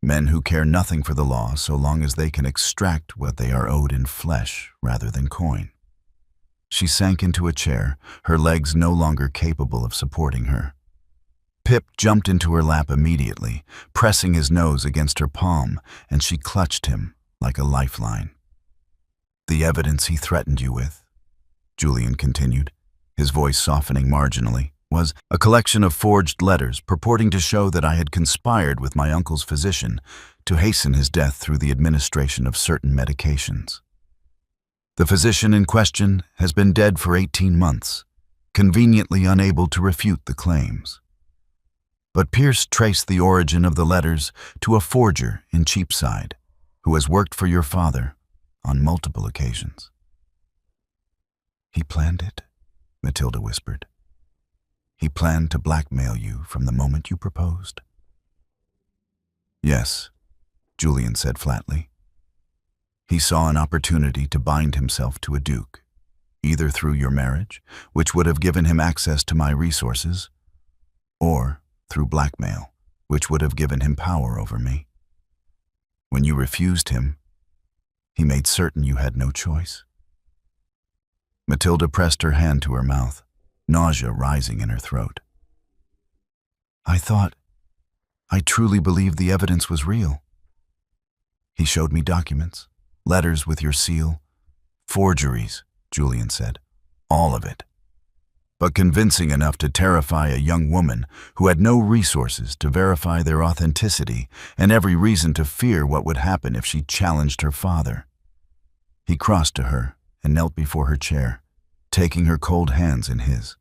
men who care nothing for the law so long as they can extract what they are owed in flesh rather than coin. She sank into a chair, her legs no longer capable of supporting her. Pip jumped into her lap immediately, pressing his nose against her palm, and she clutched him like a lifeline. The evidence he threatened you with, Julian continued, his voice softening marginally, was a collection of forged letters purporting to show that I had conspired with my uncle's physician to hasten his death through the administration of certain medications. The physician in question has been dead for 18 months, conveniently unable to refute the claims. But Pierce traced the origin of the letters to a forger in Cheapside, who has worked for your father on multiple occasions. He planned it, Matilda whispered. He planned to blackmail you from the moment you proposed. Yes, Julian said flatly. He saw an opportunity to bind himself to a duke, either through your marriage, which would have given him access to my resources, or through blackmail, which would have given him power over me. When you refused him, he made certain you had no choice. Matilda pressed her hand to her mouth, nausea rising in her throat. I truly believed the evidence was real. He showed me documents, letters with your seal, forgeries, Julian said, all of it. But convincing enough to terrify a young woman who had no resources to verify their authenticity and every reason to fear what would happen if she challenged her father. He crossed to her and knelt before her chair, taking her cold hands in his.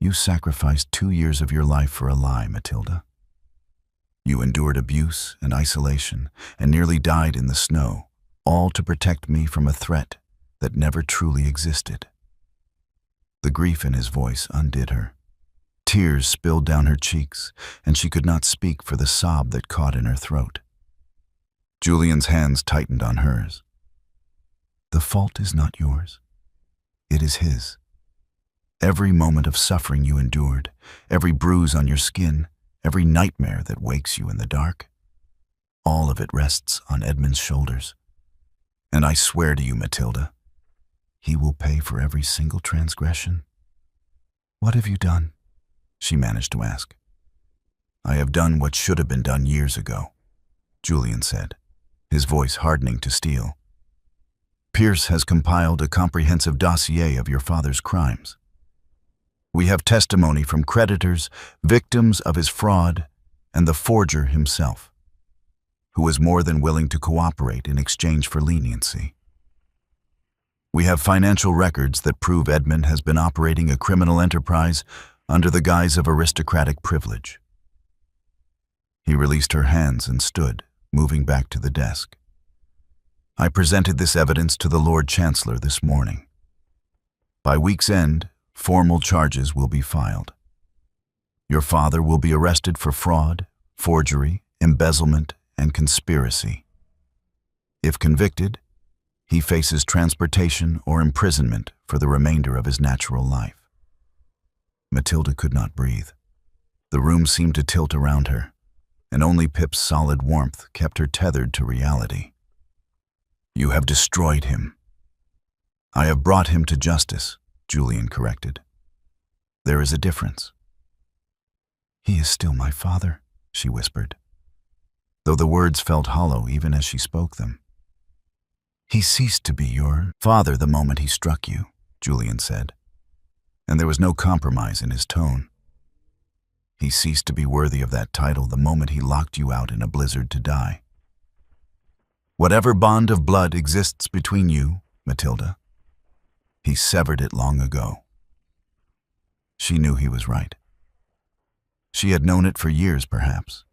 You sacrificed 2 years of your life for a lie, Matilda. You endured abuse and isolation and nearly died in the snow, all to protect me from a threat that never truly existed. The grief in his voice undid her. Tears spilled down her cheeks, and she could not speak for the sob that caught in her throat. Julian's hands tightened on hers. The fault is not yours. It is his. Every moment of suffering you endured, every bruise on your skin, every nightmare that wakes you in the dark, all of it rests on Edmund's shoulders. And I swear to you, Matilda, he will pay for every single transgression. What have you done? She managed to ask. I have done what should have been done years ago, Julian said, his voice hardening to steel. Pierce has compiled a comprehensive dossier of your father's crimes. We have testimony from creditors, victims of his fraud, and the forger himself, who is more than willing to cooperate in exchange for leniency. We have financial records that prove Edmund has been operating a criminal enterprise under the guise of aristocratic privilege. He released her hands and stood, moving back to the desk. I presented this evidence to the Lord Chancellor this morning. By week's end, formal charges will be filed. Your father will be arrested for fraud, forgery, embezzlement, and conspiracy. If convicted, he faces transportation or imprisonment for the remainder of his natural life. Matilda could not breathe. The room seemed to tilt around her, and only Pip's solid warmth kept her tethered to reality. "You have destroyed him." "I have brought him to justice," Julian corrected. "There is a difference." "He is still my father," she whispered, though the words felt hollow even as she spoke them. "He ceased to be your father the moment he struck you," Julian said, and there was no compromise in his tone. "He ceased to be worthy of that title the moment he locked you out in a blizzard to die. Whatever bond of blood exists between you, Matilda, he severed it long ago." She knew he was right. She had known it for years, perhaps.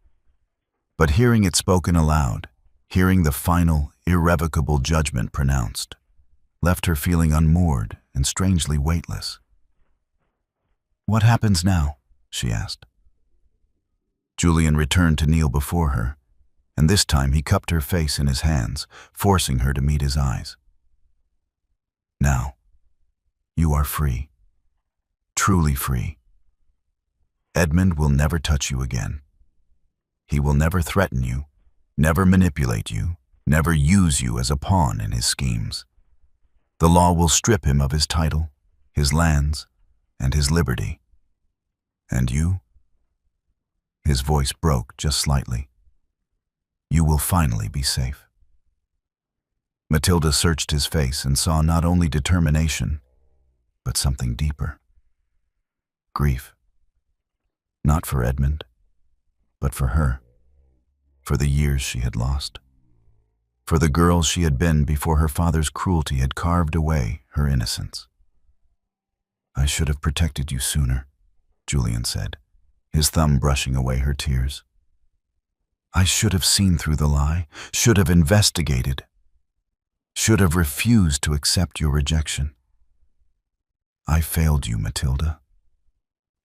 But hearing it spoken aloud, hearing the final, irrevocable judgment pronounced, left her feeling unmoored and strangely weightless. "What happens now?" she asked. Julian returned to kneel before her, and this time he cupped her face in his hands, forcing her to meet his eyes. "Now, you are free. Truly free. Edmund will never touch you again. He will never threaten you, never manipulate you, never use you as a pawn in his schemes. The law will strip him of his title, his lands, and his liberty. And you?" His voice broke just slightly. "You will finally be safe." Matilda searched his face and saw not only determination, but something deeper. Grief. Not for Edmund, but for her, for the years she had lost, for the girl she had been before her father's cruelty had carved away her innocence. "I should have protected you sooner," Julian said, his thumb brushing away her tears. "I should have seen through the lie, should have investigated, should have refused to accept your rejection. I failed you, Matilda,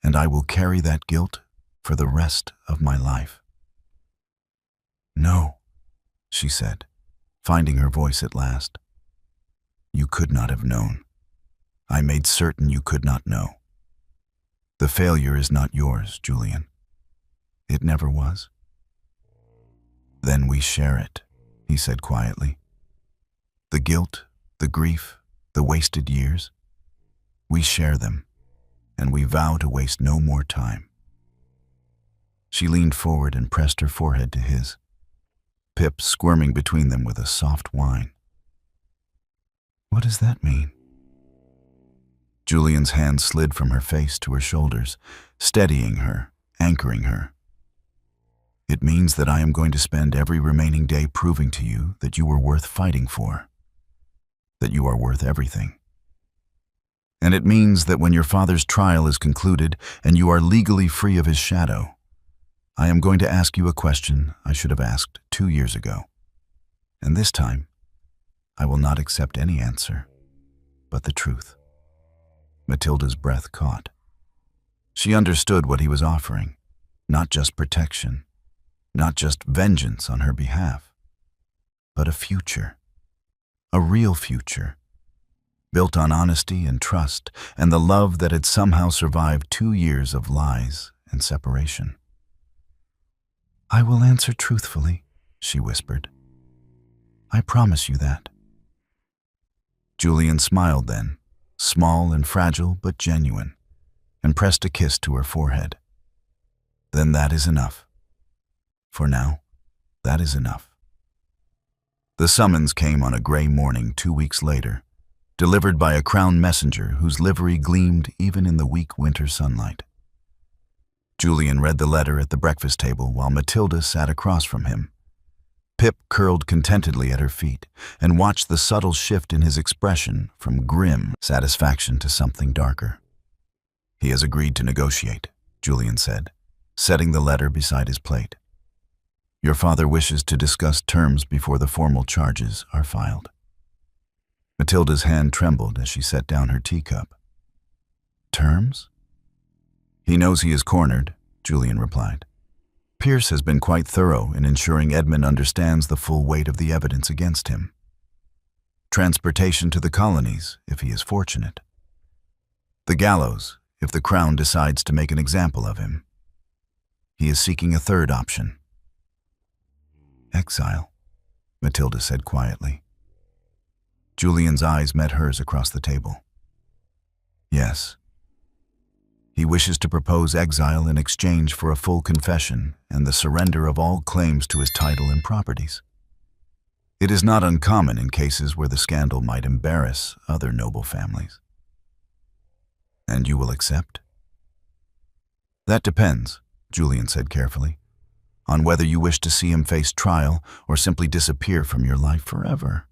and I will carry that guilt for the rest of my life." "No," she said, finding her voice at last. "You could not have known. I made certain you could not know. The failure is not yours, Julian. It never was." "Then we share it," he said quietly. "The guilt, the grief, the wasted years. We share them, and we vow to waste no more time." She leaned forward and pressed her forehead to his, Pip squirming between them with a soft whine. "What does that mean?" Julian's hand slid from her face to her shoulders, steadying her, anchoring her. "It means that I am going to spend every remaining day proving to you that you were worth fighting for, that you are worth everything. And it means that when your father's trial is concluded and you are legally free of his shadow, I am going to ask you a question I should have asked 2 years ago. And this time, I will not accept any answer, but the truth." Matilda's breath caught. She understood what he was offering, not just protection, not just vengeance on her behalf, but a future, a real future, built on honesty and trust and the love that had somehow survived 2 years of lies and separation. "I will answer truthfully," she whispered. "I promise you that." Julian smiled then, small and fragile but genuine, and pressed a kiss to her forehead. "Then that is enough. For now, that is enough." The summons came on a gray morning 2 weeks later, delivered by a crown messenger whose livery gleamed even in the weak winter sunlight. Julian read the letter at the breakfast table while Matilda sat across from him. Pip curled contentedly at her feet and watched the subtle shift in his expression from grim satisfaction to something darker. "He has agreed to negotiate," Julian said, setting the letter beside his plate. "Your father wishes to discuss terms before the formal charges are filed." Matilda's hand trembled as she set down her teacup. "Terms?" "He knows he is cornered," Julian replied. "Pierce has been quite thorough in ensuring Edmund understands the full weight of the evidence against him. Transportation to the colonies, if he is fortunate. The gallows, if the Crown decides to make an example of him. He is seeking a third option. Exile, Matilda said quietly. Julian's eyes met hers across the table. Yes. He wishes to propose exile in exchange for a full confession and the surrender of all claims to his title and properties. It is not uncommon in cases where the scandal might embarrass other noble families. And you will accept? That depends, Julian said carefully, on whether you wish to see him face trial or simply disappear from your life forever.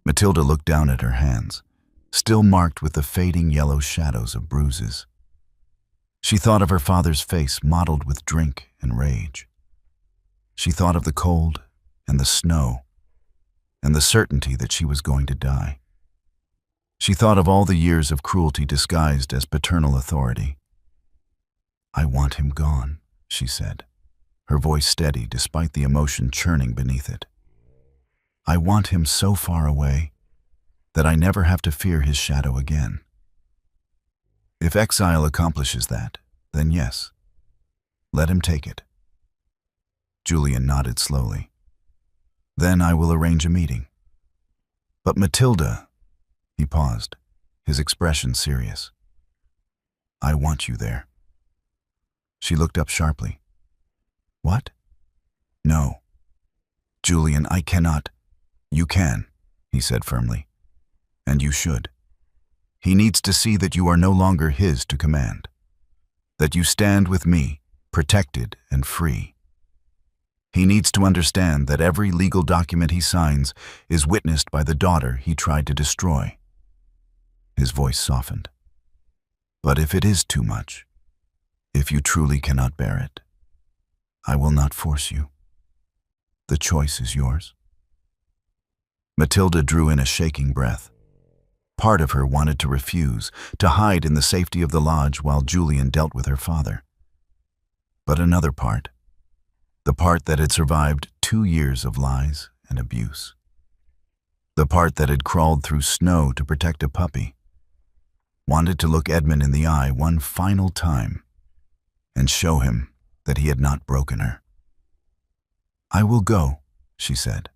Matilda looked down at her hands, still marked with the fading yellow shadows of bruises. She thought of her father's face mottled with drink and rage. She thought of the cold and the snow and the certainty that she was going to die. She thought of all the years of cruelty disguised as paternal authority. I want him gone, she said, her voice steady despite the emotion churning beneath it. I want him so far away that I never have to fear his shadow again. If exile accomplishes that, then yes, let him take it. Julian nodded slowly. Then I will arrange a meeting. But Matilda, he paused, his expression serious. I want you there. She looked up sharply. What? No. Julian, I cannot. You can, he said firmly. And you should. He needs to see that you are no longer his to command. That you stand with me, protected and free. He needs to understand that every legal document he signs is witnessed by the daughter he tried to destroy. His voice softened. But if it is too much, if you truly cannot bear it, I will not force you. The choice is yours. Matilda drew in a shaking breath. Part of her wanted to refuse, to hide in the safety of the lodge while Julian dealt with her father. But another part, the part that had survived 2 years of lies and abuse, the part that had crawled through snow to protect a puppy, wanted to look Edmund in the eye one final time and show him that he had not broken her. I will go, she said.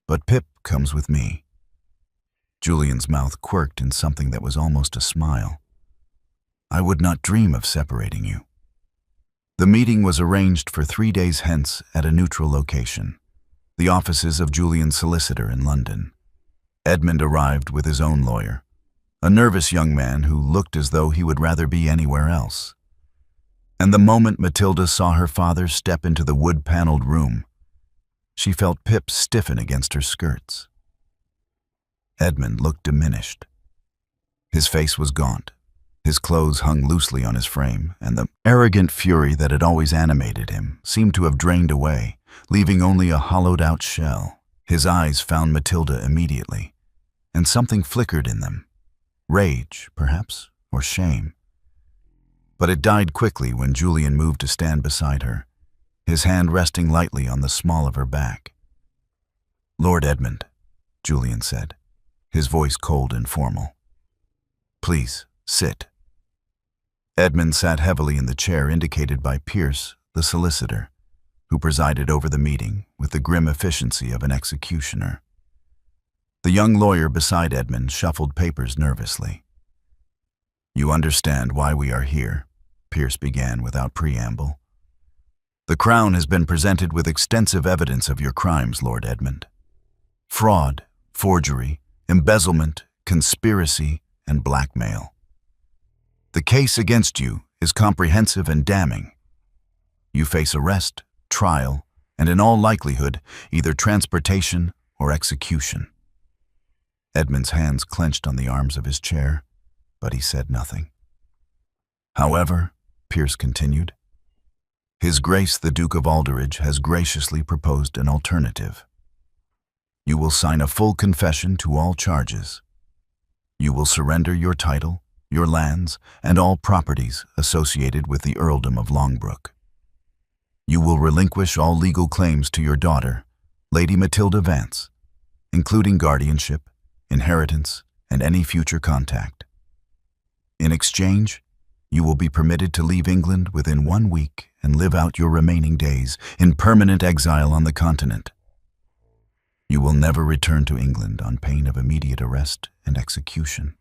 But Pip comes with me. Julian's mouth quirked in something that was almost a smile. I would not dream of separating you. The meeting was arranged for 3 days hence at a neutral location, the offices of Julian's solicitor in London. Edmund arrived with his own lawyer, a nervous young man who looked as though he would rather be anywhere else. And the moment Matilda saw her father step into the wood-paneled room, she felt Pip stiffen against her skirts. Edmund looked diminished. His face was gaunt, his clothes hung loosely on his frame, and the arrogant fury that had always animated him seemed to have drained away, leaving only a hollowed-out shell. His eyes found Matilda immediately, and something flickered in them. Rage, perhaps, or shame. But it died quickly when Julian moved to stand beside her, his hand resting lightly on the small of her back. Lord Edmund, Julian said, his voice cold and formal. Please, sit. Edmund sat heavily in the chair indicated by Pierce, the solicitor, who presided over the meeting with the grim efficiency of an executioner. The young lawyer beside Edmund shuffled papers nervously. You understand why we are here, Pierce began without preamble. The Crown has been presented with extensive evidence of your crimes, Lord Edmund. Fraud, forgery, embezzlement, conspiracy, and blackmail. The case against you is comprehensive and damning. You face arrest, trial, and in all likelihood, either transportation or execution. Edmund's hands clenched on the arms of his chair, but he said nothing. However, Pierce continued, His Grace the Duke of Aldridge has graciously proposed an alternative. You will sign a full confession to all charges. You will surrender your title, your lands, and all properties associated with the earldom of Longbrook. You will relinquish all legal claims to your daughter, Lady Matilda Vance, including guardianship, inheritance, and any future contact. In exchange, you will be permitted to leave England within 1 week and live out your remaining days in permanent exile on the continent. You will never return to England on pain of immediate arrest and execution.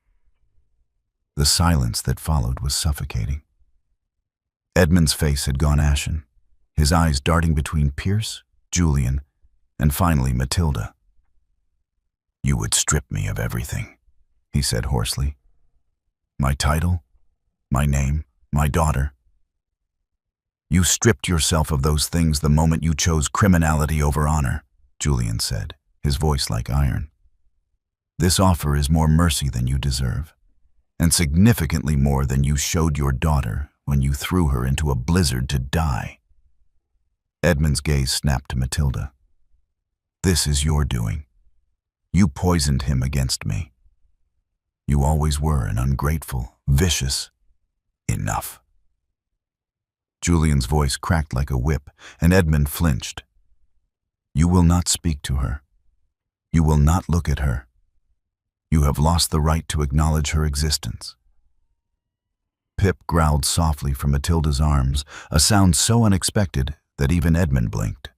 The silence that followed was suffocating. Edmund's face had gone ashen, his eyes darting between Pierce, Julian, and finally Matilda. "You would strip me of everything," he said hoarsely. "My title, my name, my daughter. You stripped yourself of those things the moment you chose criminality over honor," Julian said, his voice like iron. "This offer is more mercy than you deserve, and significantly more than you showed your daughter when you threw her into a blizzard to die." Edmund's gaze snapped to Matilda. "This is your doing. You poisoned him against me. You always were an ungrateful, vicious. Enough." Julian's voice cracked like a whip, and Edmund flinched. "You will not speak to her. You will not look at her. You have lost the right to acknowledge her existence." Pip growled softly from Matilda's arms, a sound so unexpected that even Edmund blinked.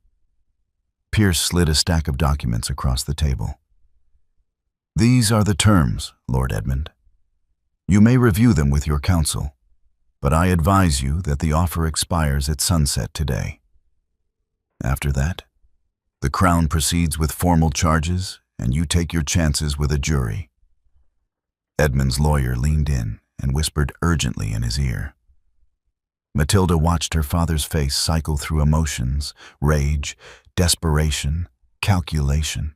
Pierce slid a stack of documents across the table. "These are the terms, Lord Edmund. You may review them with your counsel, but I advise you that the offer expires at sunset today. After that, the Crown proceeds with formal charges, and you take your chances with a jury." Edmund's lawyer leaned in and whispered urgently in his ear. Matilda watched her father's face cycle through emotions, rage, desperation, calculation,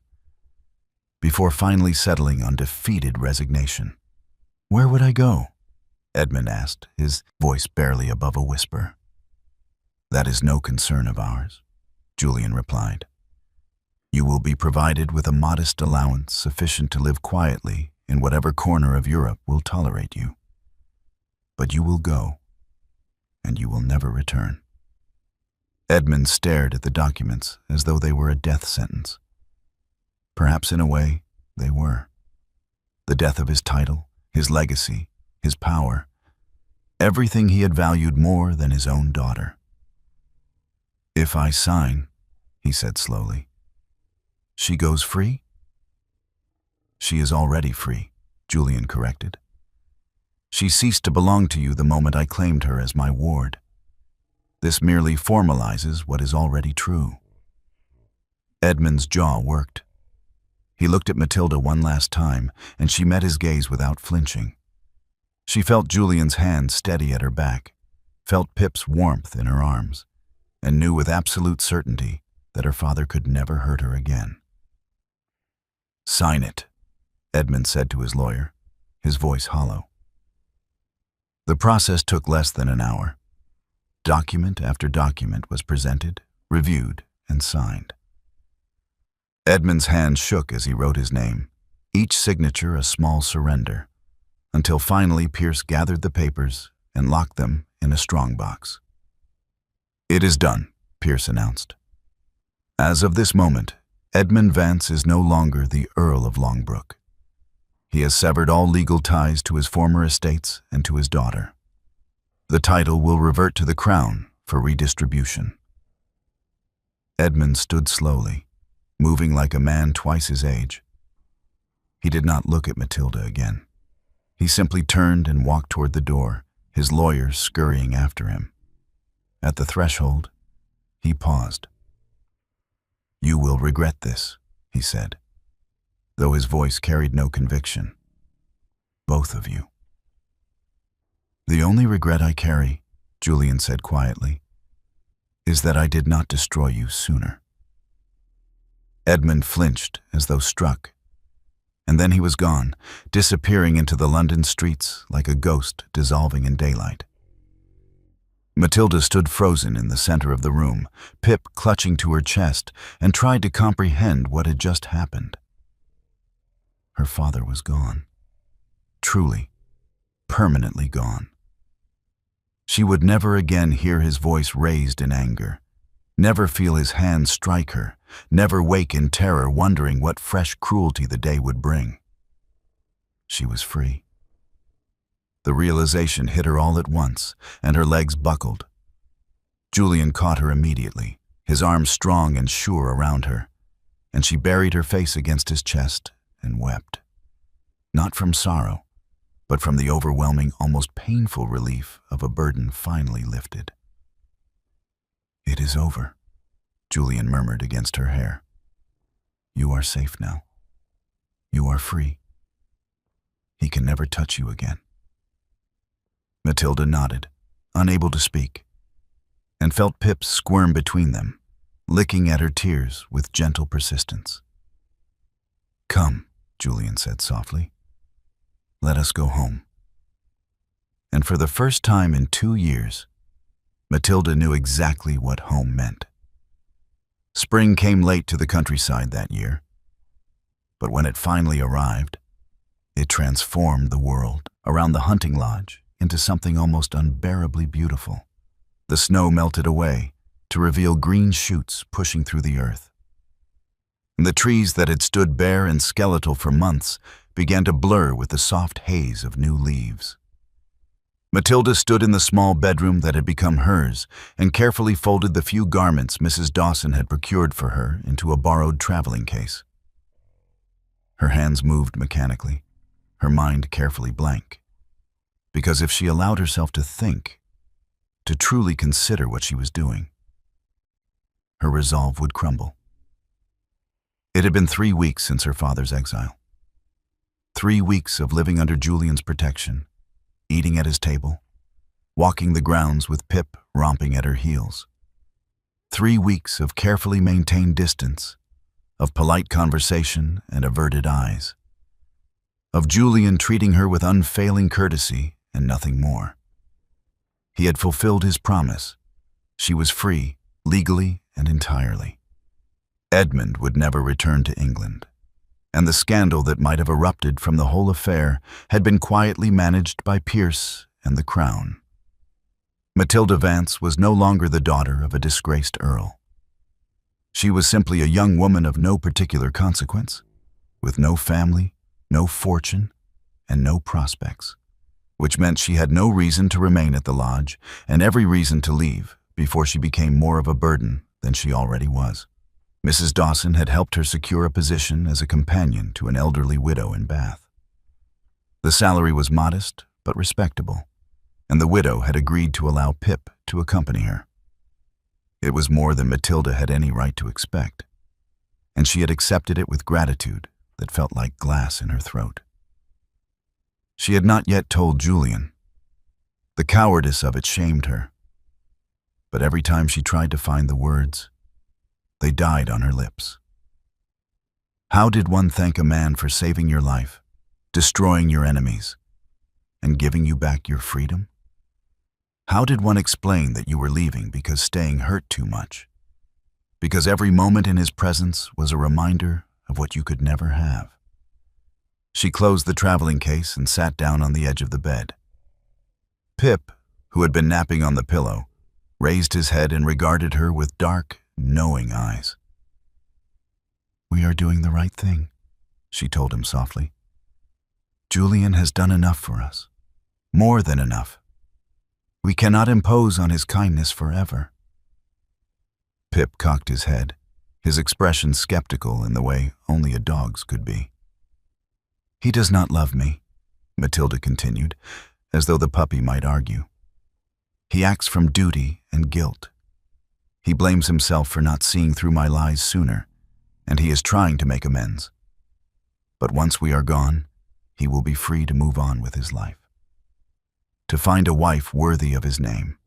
before finally settling on defeated resignation. "Where would I go?" Edmund asked, his voice barely above a whisper. "That is no concern of ours," Julian replied. "You will be provided with a modest allowance sufficient to live quietly in whatever corner of Europe will tolerate you. But you will go, and you will never return." Edmund stared at the documents as though they were a death sentence. Perhaps in a way, they were. The death of his title, his legacy, his power, everything he had valued more than his own daughter. "If I sign," he said slowly, "she goes free?" "She is already free," Julian corrected. "She ceased to belong to you the moment I claimed her as my ward. This merely formalizes what is already true." Edmund's jaw worked. He looked at Matilda one last time, and she met his gaze without flinching. She felt Julian's hand steady at her back, felt Pip's warmth in her arms, and knew with absolute certainty that her father could never hurt her again. "Sign it," Edmund said to his lawyer, his voice hollow. The process took less than an hour. Document after document was presented, reviewed, and signed. Edmund's hand shook as he wrote his name, each signature a small surrender, until finally Pierce gathered the papers and locked them in a strongbox. "It is done," Pierce announced. "As of this moment, Edmund Vance is no longer the Earl of Longbrook. He has severed all legal ties to his former estates and to his daughter. The title will revert to the Crown for redistribution." Edmund stood slowly, moving like a man twice his age. He did not look at Matilda again. He simply turned and walked toward the door, his lawyer scurrying after him. At the threshold, he paused. "You will regret this," he said, though his voice carried no conviction. "Both of you." "The only regret I carry," Julian said quietly, "is that I did not destroy you sooner." Edmund flinched as though struck, and then he was gone, disappearing into the London streets like a ghost dissolving in daylight. Matilda stood frozen in the center of the room, Pip clutching to her chest, and tried to comprehend what had just happened. Her father was gone. Truly, permanently gone. She would never again hear his voice raised in anger, never feel his hand strike her, never wake in terror wondering what fresh cruelty the day would bring. She was free. The realization hit her all at once, and her legs buckled. Julian caught her immediately, his arms strong and sure around her, and she buried her face against his chest and wept. Not from sorrow, but from the overwhelming, almost painful relief of a burden finally lifted. "It is over," Julian murmured against her hair. "You are safe now. You are free. He can never touch you again." Matilda nodded, unable to speak, and felt Pip squirm between them, licking at her tears with gentle persistence. "Come," Julian said softly. "Let us go home." And for the first time in 2 years, Matilda knew exactly what home meant. Spring came late to the countryside that year, but when it finally arrived, it transformed the world around the hunting lodge into something almost unbearably beautiful. The snow melted away to reveal green shoots pushing through the earth. And the trees that had stood bare and skeletal for months began to blur with the soft haze of new leaves. Matilda stood in the small bedroom that had become hers and carefully folded the few garments Mrs. Dawson had procured for her into a borrowed traveling case. Her hands moved mechanically, her mind carefully blank, because if she allowed herself to think, to truly consider what she was doing, her resolve would crumble. It had been 3 weeks since her father's exile. 3 weeks of living under Julian's protection, eating at his table, walking the grounds with Pip romping at her heels. 3 weeks of carefully maintained distance, of polite conversation and averted eyes, of Julian treating her with unfailing courtesy and nothing more. He had fulfilled his promise. She was free, legally and entirely. Edmund would never return to England, and the scandal that might have erupted from the whole affair had been quietly managed by Pierce and the Crown. Matilda Vance was no longer the daughter of a disgraced earl. She was simply a young woman of no particular consequence, with no family, no fortune, and no prospects, which meant she had no reason to remain at the lodge and every reason to leave before she became more of a burden than she already was. Mrs. Dawson had helped her secure a position as a companion to an elderly widow in Bath. The salary was modest but respectable, and the widow had agreed to allow Pip to accompany her. It was more than Matilda had any right to expect, and she had accepted it with gratitude that felt like glass in her throat. She had not yet told Julian. The cowardice of it shamed her, but every time she tried to find the words, they died on her lips. How did one thank a man for saving your life, destroying your enemies, and giving you back your freedom? How did one explain that you were leaving because staying hurt too much? Because every moment in his presence was a reminder of what you could never have. She closed the traveling case and sat down on the edge of the bed. Pip, who had been napping on the pillow, raised his head and regarded her with dark, knowing eyes. "We are doing the right thing," she told him softly. "Julian has done enough for us. More than enough. We cannot impose on his kindness forever." Pip cocked his head, his expression skeptical in the way only a dog's could be. "He does not love me," Matilda continued, as though the puppy might argue. "He acts from duty and guilt. He blames himself for not seeing through my lies sooner, and he is trying to make amends. But once we are gone, he will be free to move on with his life. To find a wife worthy of his name.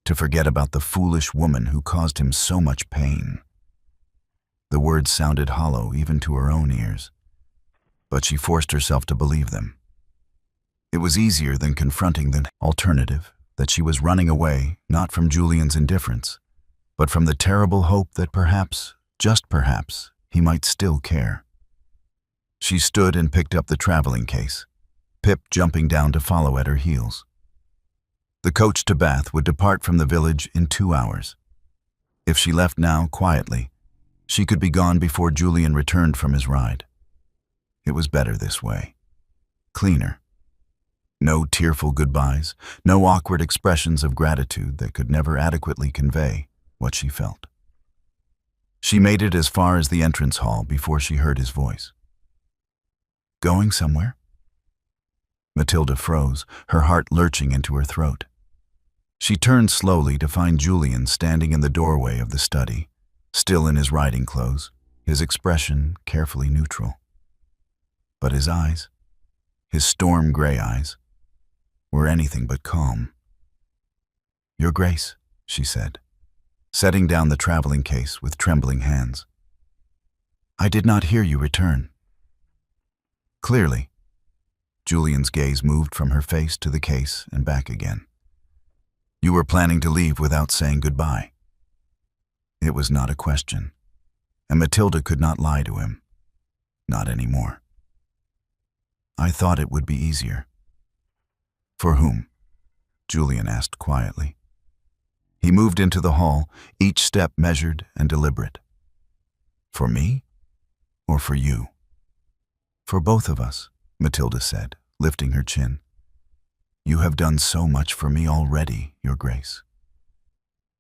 To forget about the foolish woman who caused him so much pain." The words sounded hollow even to her own ears, but she forced herself to believe them. It was easier than confronting the alternative that she was running away not from Julian's indifference, but from the terrible hope that perhaps, just perhaps, he might still care. She stood and picked up the traveling case, Pip jumping down to follow at her heels. The coach to Bath would depart from the village in 2 hours. If she left now quietly, she could be gone before Julian returned from his ride. It was better this way. Cleaner. No tearful goodbyes, no awkward expressions of gratitude that could never adequately convey what she felt. She made it as far as the entrance hall before she heard his voice. "Going somewhere?" Matilda froze, her heart lurching into her throat. She turned slowly to find Julian standing in the doorway of the study, still in his riding clothes, his expression carefully neutral. But his eyes, his storm-gray eyes, were anything but calm. "Your Grace," she said, setting down the traveling case with trembling hands. "I did not hear you return." "Clearly." Julian's gaze moved from her face to the case and back again. "You were planning to leave without saying goodbye." It was not a question, and Matilda could not lie to him. Not anymore. "I thought it would be easier." "For whom?" Julian asked quietly. He moved into the hall, each step measured and deliberate. "For me? Or for you?" "For both of us," Matilda said, lifting her chin. "You have done so much for me already, Your Grace.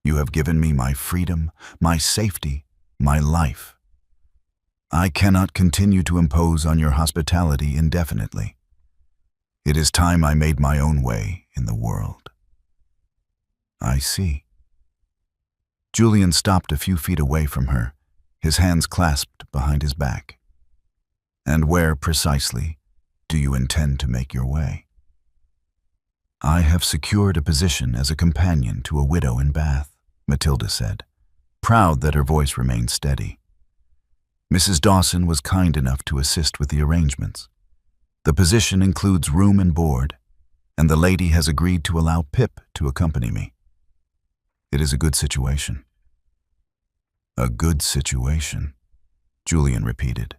You have given me my freedom, my safety, my life. I cannot continue to impose on your hospitality indefinitely. It is time I made my own way in the world." "I see." Julian stopped a few feet away from her, his hands clasped behind his back. "And where, precisely, do you intend to make your way?" "I have secured a position as a companion to a widow in Bath," Matilda said, proud that her voice remained steady. "Mrs. Dawson was kind enough to assist with the arrangements. The position includes room and board, and the lady has agreed to allow Pip to accompany me. It is a good situation." "A good situation," Julian repeated,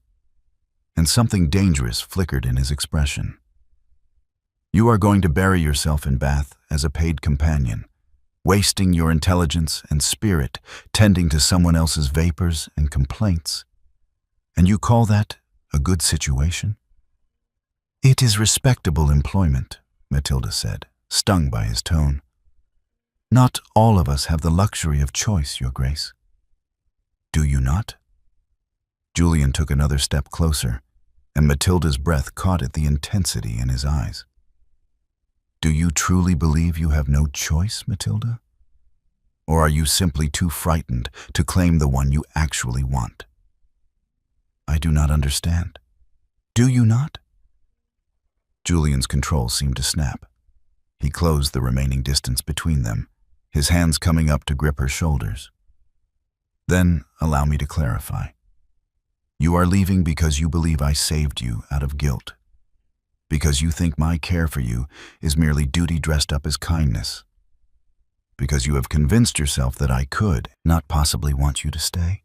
and something dangerous flickered in his expression. "You are going to bury yourself in Bath as a paid companion, wasting your intelligence and spirit tending to someone else's vapors and complaints. And you call that a good situation?" "It is respectable employment," Matilda said, stung by his tone. "Not all of us have the luxury of choice, Your Grace." "Do you not?" Julian took another step closer, and Matilda's breath caught at the intensity in his eyes. "Do you truly believe you have no choice, Matilda? Or are you simply too frightened to claim the one you actually want?" "I do not understand." "Do you not?" Julian's control seemed to snap. He closed the remaining distance between them, his hands coming up to grip her shoulders. "Then allow me to clarify. You are leaving because you believe I saved you out of guilt, because you think my care for you is merely duty dressed up as kindness, because you have convinced yourself that I could not possibly want you to stay."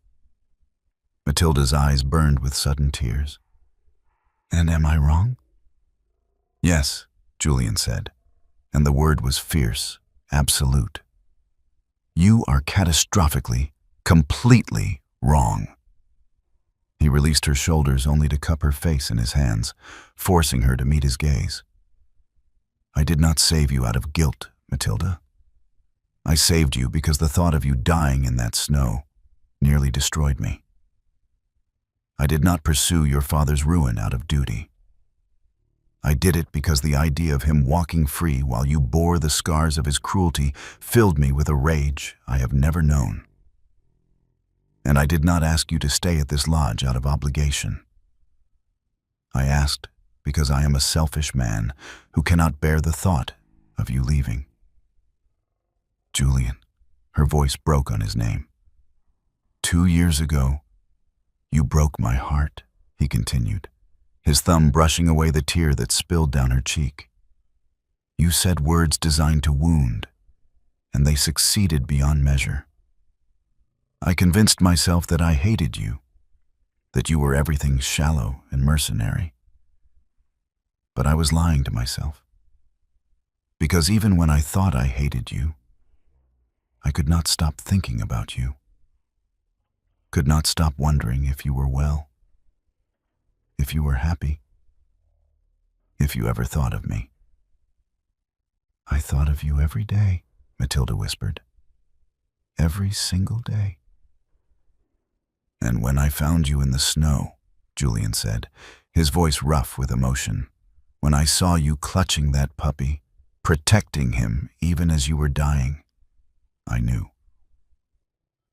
Matilda's eyes burned with sudden tears. "And am I wrong?" "Yes," Julian said, and the word was fierce, absolute. "You are catastrophically, completely wrong." He released her shoulders only to cup her face in his hands, forcing her to meet his gaze. "I did not save you out of guilt, Matilda. I saved you because the thought of you dying in that snow nearly destroyed me. I did not pursue your father's ruin out of duty. I did it because the idea of him walking free while you bore the scars of his cruelty filled me with a rage I have never known. And I did not ask you to stay at this lodge out of obligation. I asked because I am a selfish man who cannot bear the thought of you leaving." "Julian," her voice broke on his name. "2 years ago, you broke my heart," he continued, his thumb brushing away the tear that spilled down her cheek. "You said words designed to wound, and they succeeded beyond measure. I convinced myself that I hated you, that you were everything shallow and mercenary. But I was lying to myself, because even when I thought I hated you, I could not stop thinking about you, could not stop wondering if you were well, if you were happy, if you ever thought of me." I thought of you every day, Matilda whispered. Every single day. And when I found you in the snow, Julian said, his voice rough with emotion, when I saw you clutching that puppy, protecting him even as you were dying, I knew.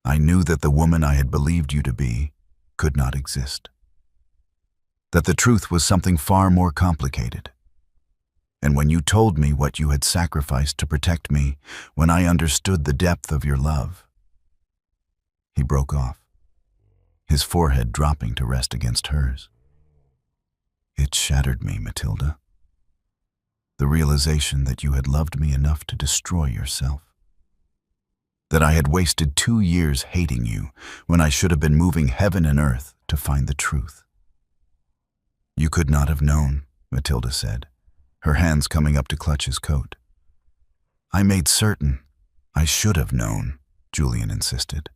I knew that the woman I had believed you to be could not exist. That the truth was something far more complicated. And when you told me what you had sacrificed to protect me, when I understood the depth of your love, he broke off, his forehead dropping to rest against hers. It shattered me, Matilda. The realization that you had loved me enough to destroy yourself. That I had wasted 2 years hating you when I should have been moving heaven and earth to find the truth. You could not have known, Matilda said, her hands coming up to clutch his coat. I made certain I should have known, Julian insisted.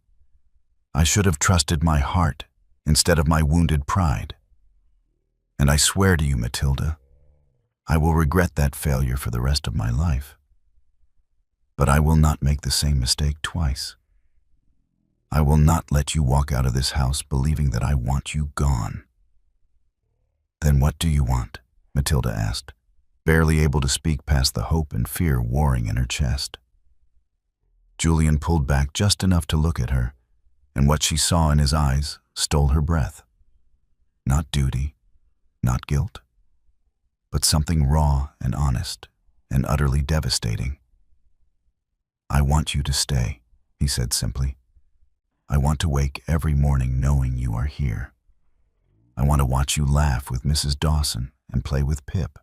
I should have trusted my heart instead of my wounded pride. And I swear to you, Matilda, I will regret that failure for the rest of my life. But I will not make the same mistake twice. I will not let you walk out of this house believing that I want you gone. Then what do you want? Matilda asked, barely able to speak past the hope and fear warring in her chest. Julian pulled back just enough to look at her, and what she saw in his eyes stole her breath. Not duty, not guilt, but something raw and honest and utterly devastating. I want you to stay, he said simply. I want to wake every morning knowing you are here. I want to watch you laugh with Mrs. Dawson and play with Pip.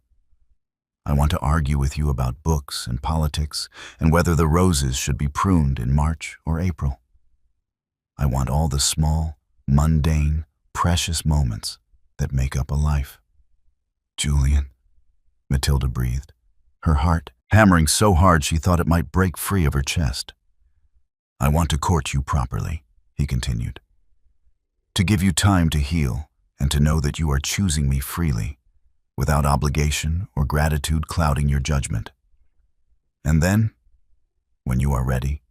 I want to argue with you about books and politics and whether the roses should be pruned in March or April. I want all the small, mundane, precious moments that make up a life. Julian, Matilda breathed, her heart hammering so hard she thought it might break free of her chest. I want to court you properly, he continued. To give you time to heal and to know that you are choosing me freely, without obligation or gratitude clouding your judgment. And then, when you are ready,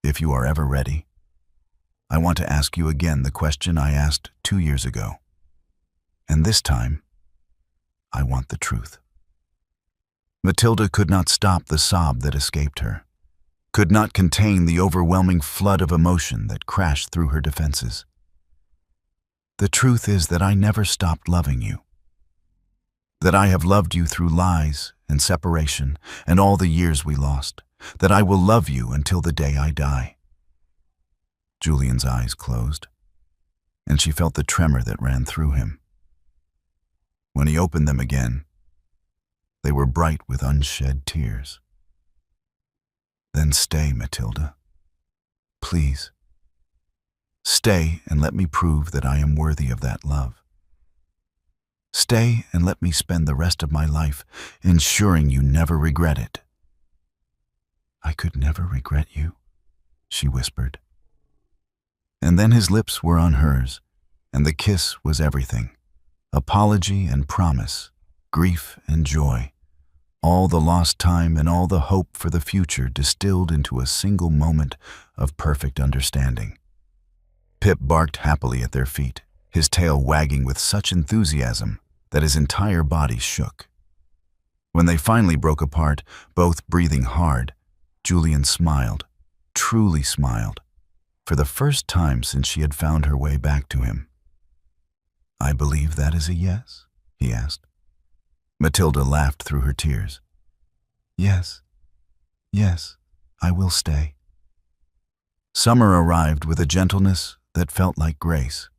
if you are ever ready, I want to ask you again the question I asked 2 years ago. And this time, I want the truth. Matilda could not stop the sob that escaped her, could not contain the overwhelming flood of emotion that crashed through her defenses. The truth is that I never stopped loving you. That I have loved you through lies and separation and all the years we lost. That I will love you until the day I die. Julian's eyes closed, and she felt the tremor that ran through him. When he opened them again, they were bright with unshed tears. Then stay, Matilda. Please. Stay and let me prove that I am worthy of that love. Stay and let me spend the rest of my life ensuring you never regret it. I could never regret you, she whispered. And then his lips were on hers, and the kiss was everything. Apology and promise, grief and joy, all the lost time and all the hope for the future distilled into a single moment of perfect understanding. Pip barked happily at their feet, his tail wagging with such enthusiasm that his entire body shook. When they finally broke apart, both breathing hard, Julian smiled, truly smiled, for the first time since she had found her way back to him. I believe that is a yes, he asked. Matilda laughed through her tears. Yes, I will stay. Summer arrived with a gentleness that felt like grace.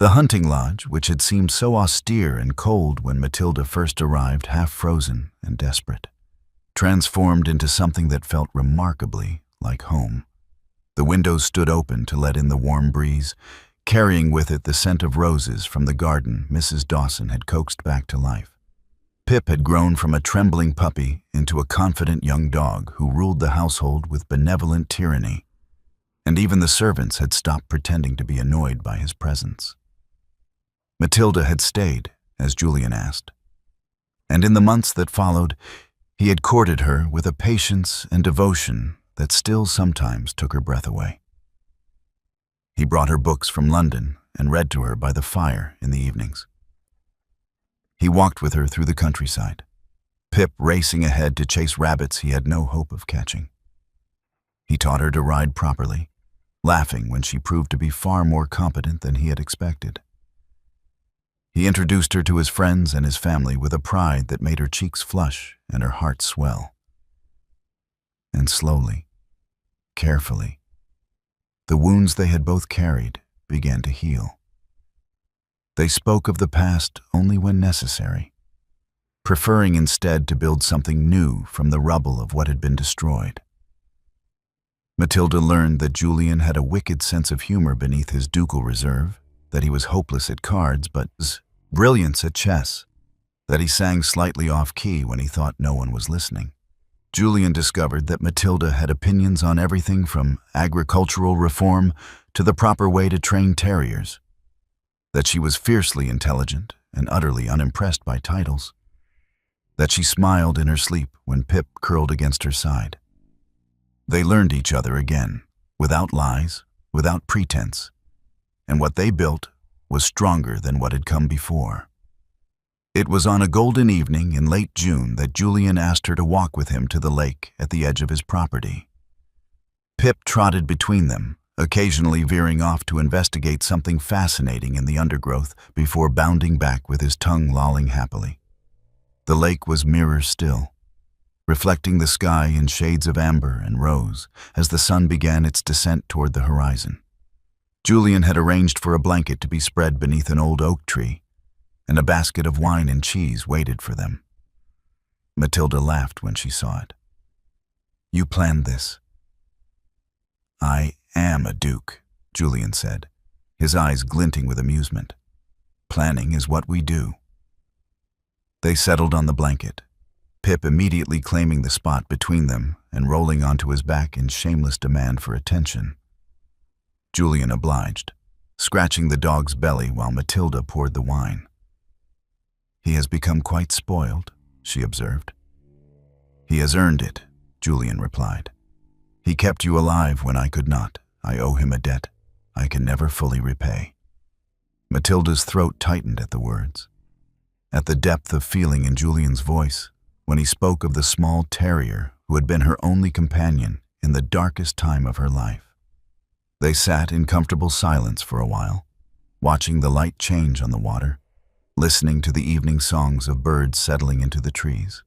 The hunting lodge, which had seemed so austere and cold when Matilda first arrived, half frozen and desperate, transformed into something that felt remarkably like home. The windows stood open to let in the warm breeze, carrying with it the scent of roses from the garden Mrs. Dawson had coaxed back to life. Pip had grown from a trembling puppy into a confident young dog who ruled the household with benevolent tyranny, and even the servants had stopped pretending to be annoyed by his presence. Matilda had stayed, as Julian asked, and in the months that followed, He had courted her with a patience and devotion that still sometimes took her breath away. He brought her books from London and read to her by the fire in the evenings. He walked with her through the countryside, Pip racing ahead to chase rabbits he had no hope of catching. He taught her to ride properly, laughing when she proved to be far more competent than he had expected. He introduced her to his friends and his family with a pride that made her cheeks flush and her heart swell. And slowly, carefully, the wounds they had both carried began to heal. They spoke of the past only when necessary, preferring instead to build something new from the rubble of what had been destroyed. Matilda learned that Julian had a wicked sense of humor beneath his ducal reserve, that he was hopeless at cards but was brilliant at chess, that he sang slightly off-key when he thought no one was listening. Julian discovered that Matilda had opinions on everything from agricultural reform to the proper way to train terriers, that she was fiercely intelligent and utterly unimpressed by titles, that she smiled in her sleep when Pip curled against her side. They learned each other again, without lies, without pretense, and what they built was stronger than what had come before. It was on a golden evening in late June that Julian asked her to walk with him to the lake at the edge of his property. Pip trotted between them, occasionally veering off to investigate something fascinating in the undergrowth before bounding back with his tongue lolling happily. The lake was mirror still, reflecting the sky in shades of amber and rose as the sun began its descent toward the horizon. Julian had arranged for a blanket to be spread beneath an old oak tree, and a basket of wine and cheese waited for them. Matilda laughed when she saw it. "You planned this." "I am a duke," Julian said, his eyes glinting with amusement. "Planning is what we do." They settled on the blanket, Pip immediately claiming the spot between them and rolling onto his back in shameless demand for attention. Julian obliged, scratching the dog's belly while Matilda poured the wine. "He has become quite spoiled," she observed. "He has earned it," Julian replied. "He kept you alive when I could not. I owe him a debt I can never fully repay." Matilda's throat tightened at the words, at the depth of feeling in Julian's voice when he spoke of the small terrier who had been her only companion in the darkest time of her life. They sat in comfortable silence for a while, watching the light change on the water, listening to the evening songs of birds settling into the trees.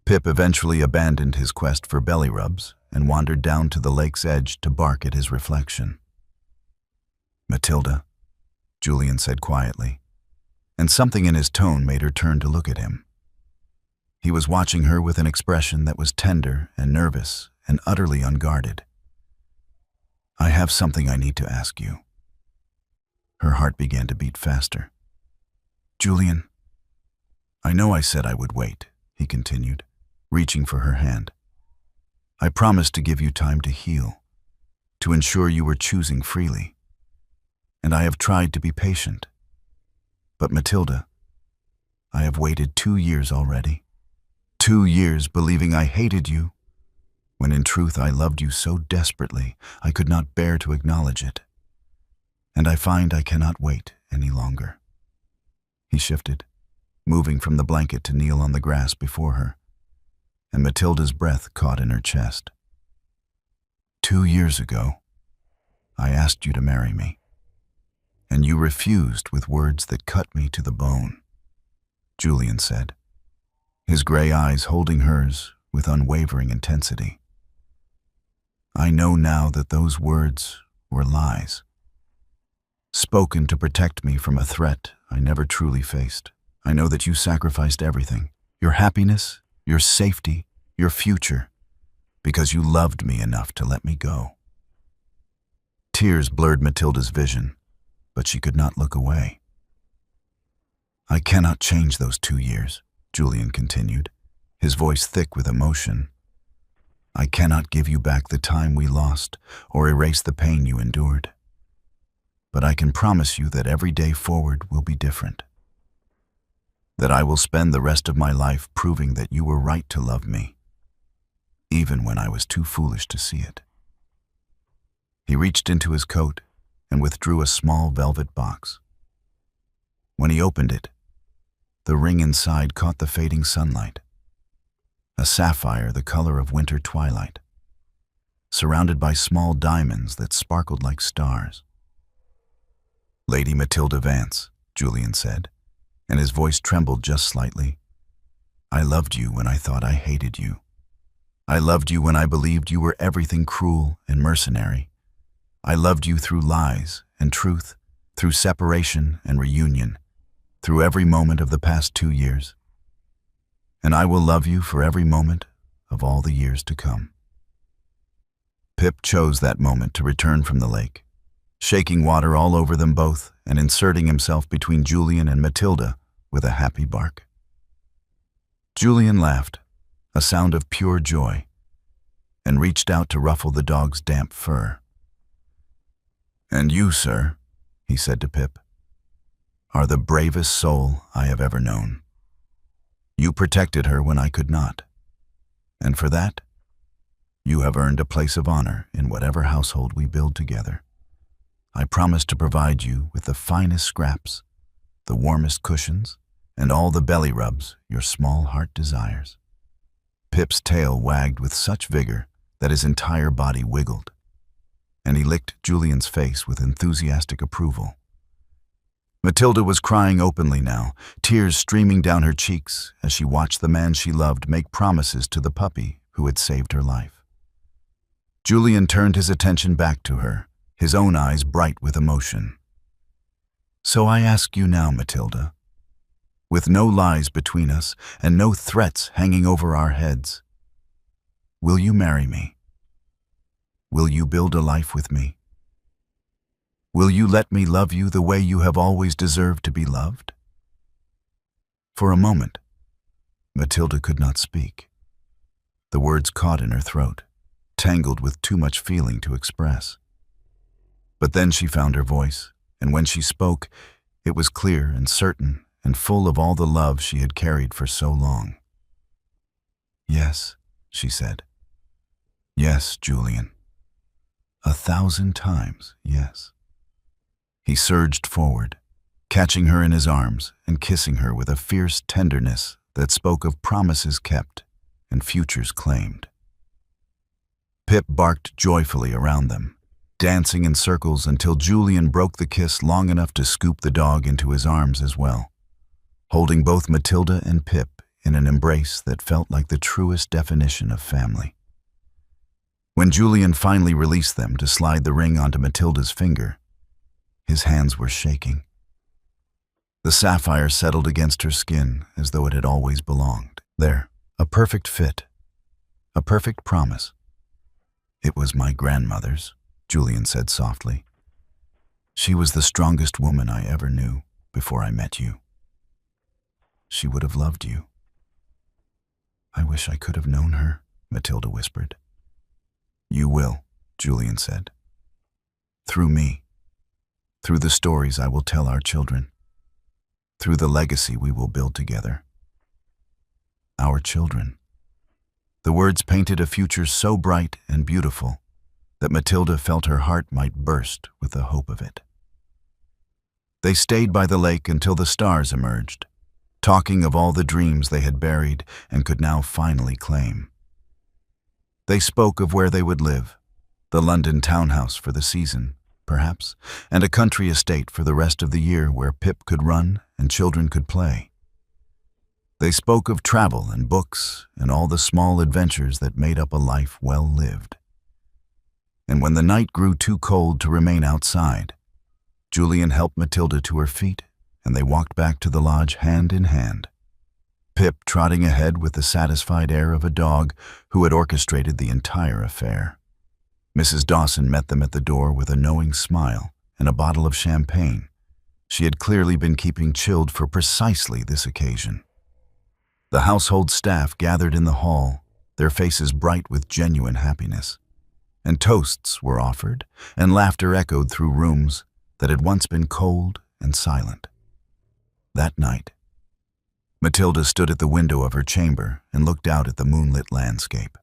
Pip eventually abandoned his quest for belly rubs and wandered down to the lake's edge to bark at his reflection. "Matilda," Julian said quietly, and something in his tone made her turn to look at him. He was watching her with an expression that was tender and nervous and utterly unguarded. "I have something I need to ask you." Her heart began to beat faster. "Julian, I know I said I would wait," he continued, reaching for her hand. "I promised to give you time to heal, to ensure you were choosing freely. And I have tried to be patient. But Matilda, I have waited 2 years already. 2 years believing I hated you, when in truth I loved you so desperately I could not bear to acknowledge it. And I find I cannot wait any longer." He shifted, moving from the blanket to kneel on the grass before her, and Matilda's breath caught in her chest. 2 years ago, I asked you to marry me, and you refused with words that cut me to the bone," Julian said, his gray eyes holding hers with unwavering intensity. "I know now that those words were lies, spoken to protect me from a threat I never truly faced. I know that you sacrificed everything, your happiness, your safety, your future, because you loved me enough to let me go." Tears blurred Matilda's vision, but she could not look away. "I cannot change those 2 years," Julian continued, his voice thick with emotion. "I cannot give you back the time we lost or erase the pain you endured. But I can promise you that every day forward will be different. that I will spend the rest of my life proving that you were right to love me, even when I was too foolish to see it." He reached into his coat and withdrew a small velvet box. When he opened it, the ring inside caught the fading sunlight, a sapphire the color of winter twilight, surrounded by small diamonds that sparkled like stars. "Lady Matilda Vance," Julian said, and his voice trembled just slightly. "I loved you when I thought I hated you. I loved you when I believed you were everything cruel and mercenary. I loved you through lies and truth, through separation and reunion, through every moment of the past 2 years. And I will love you for every moment of all the years to come." Pip chose that moment to return from the lake, shaking water all over them both and inserting himself between Julian and Matilda with a happy bark. Julian laughed, a sound of pure joy, and reached out to ruffle the dog's damp fur. "And you, sir," he said to Pip, "are the bravest soul I have ever known. You protected her when I could not, and for that, you have earned a place of honor in whatever household we build together. I promise to provide you with the finest scraps, the warmest cushions, and all the belly rubs your small heart desires." Pip's tail wagged with such vigor that his entire body wiggled, and he licked Julian's face with enthusiastic approval. Matilda was crying openly now, tears streaming down her cheeks as she watched the man she loved make promises to the puppy who had saved her life. Julian turned his attention back to her, his own eyes bright with emotion. "So I ask you now, Matilda, with no lies between us and no threats hanging over our heads, will you marry me? Will you build a life with me? Will you let me love you the way you have always deserved to be loved?" For a moment, Matilda could not speak. The words caught in her throat, tangled with too much feeling to express. But then she found her voice, and when she spoke, it was clear and certain and full of all the love she had carried for so long. "Yes," she said. "Yes, Julian. 1,000 times, yes." He surged forward, catching her in his arms and kissing her with a fierce tenderness that spoke of promises kept and futures claimed. Pip barked joyfully around them, dancing in circles until Julian broke the kiss long enough to scoop the dog into his arms as well, holding both Matilda and Pip in an embrace that felt like the truest definition of family. When Julian finally released them to slide the ring onto Matilda's finger, his hands were shaking. The sapphire settled against her skin as though it had always belonged there, a perfect fit, a perfect promise. "It was my grandmother's," Julian said softly. "She was the strongest woman I ever knew before I met you. She would have loved you." "I wish I could have known her," Matilda whispered. "You will," Julian said. "Through me. Through the stories I will tell our children. Through the legacy we will build together. Our children." The words painted a future so bright and beautiful that Matilda felt her heart might burst with the hope of it. They stayed by the lake until the stars emerged, talking of all the dreams they had buried and could now finally claim. They spoke of where they would live, the London townhouse for the season, perhaps, and a country estate for the rest of the year where Pip could run and children could play. They spoke of travel and books and all the small adventures that made up a life well lived. And when the night grew too cold to remain outside, Julian helped Matilda to her feet, and they walked back to the lodge hand in hand, Pip trotting ahead with the satisfied air of a dog who had orchestrated the entire affair. Mrs. Dawson met them at the door with a knowing smile and a bottle of champagne. She had clearly been keeping chilled for precisely this occasion. The household staff gathered in the hall, their faces bright with genuine happiness, and toasts were offered, and laughter echoed through rooms that had once been cold and silent. That night, Matilda stood at the window of her chamber and looked out at the moonlit landscape.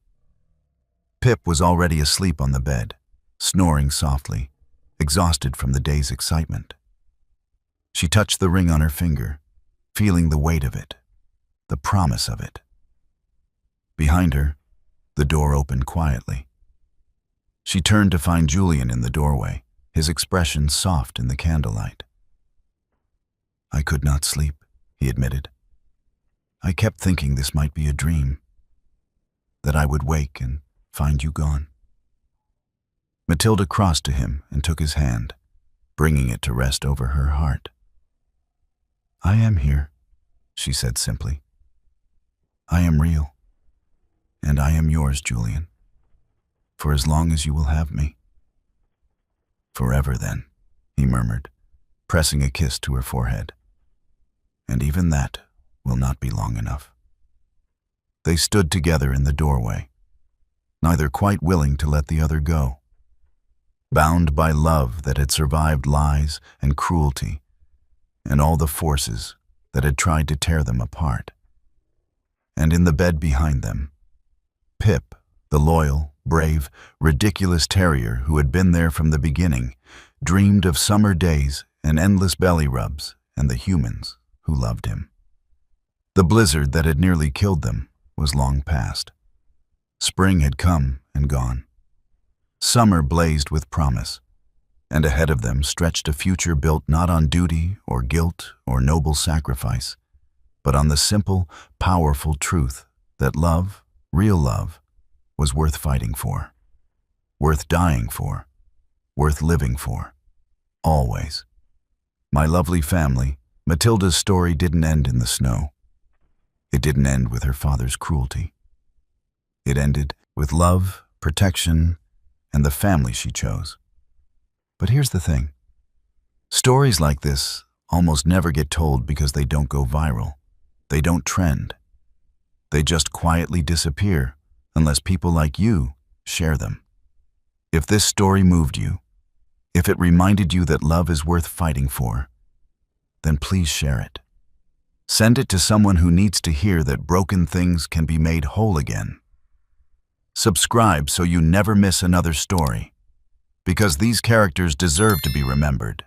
Pip was already asleep on the bed, snoring softly, exhausted from the day's excitement. She touched the ring on her finger, feeling the weight of it, the promise of it. Behind her, the door opened quietly. She turned to find Julian in the doorway, his expression soft in the candlelight. "I could not sleep," he admitted. "I kept thinking this might be a dream, that I would wake and find you gone." Matilda crossed to him and took his hand, bringing it to rest over her heart. "I am here," she said simply. "I am real, and I am yours, Julian, for as long as you will have me." "Forever, then," he murmured, pressing a kiss to her forehead. "And even that will not be long enough." They stood together in the doorway, neither quite willing to let the other go, bound by love that had survived lies and cruelty and all the forces that had tried to tear them apart. And in the bed behind them, Pip, the loyal, brave, ridiculous terrier who had been there from the beginning, dreamed of summer days and endless belly rubs and the humans who loved him. The blizzard that had nearly killed them was long past. Spring had come and gone. Summer blazed with promise, and ahead of them stretched a future built not on duty or guilt or noble sacrifice, but on the simple, powerful truth that love, real love, was worth fighting for, worth dying for, worth living for, always. My lovely family, Matilda's story didn't end in the snow. It didn't end with her father's cruelty. It ended with love, protection, and the family she chose. But here's the thing. Stories like this almost never get told because they don't go viral. They don't trend. They just quietly disappear unless people like you share them. If this story moved you, if it reminded you that love is worth fighting for, then please share it. Send it to someone who needs to hear that broken things can be made whole again. Subscribe so you never miss another story, because these characters deserve to be remembered.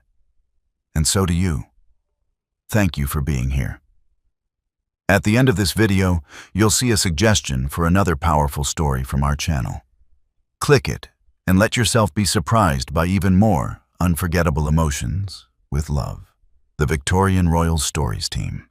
And so do you. Thank you for being here. At the end of this video, you'll see a suggestion for another powerful story from our channel. Click it and let yourself be surprised by even more unforgettable emotions with love. The Victorian Royal Stories team.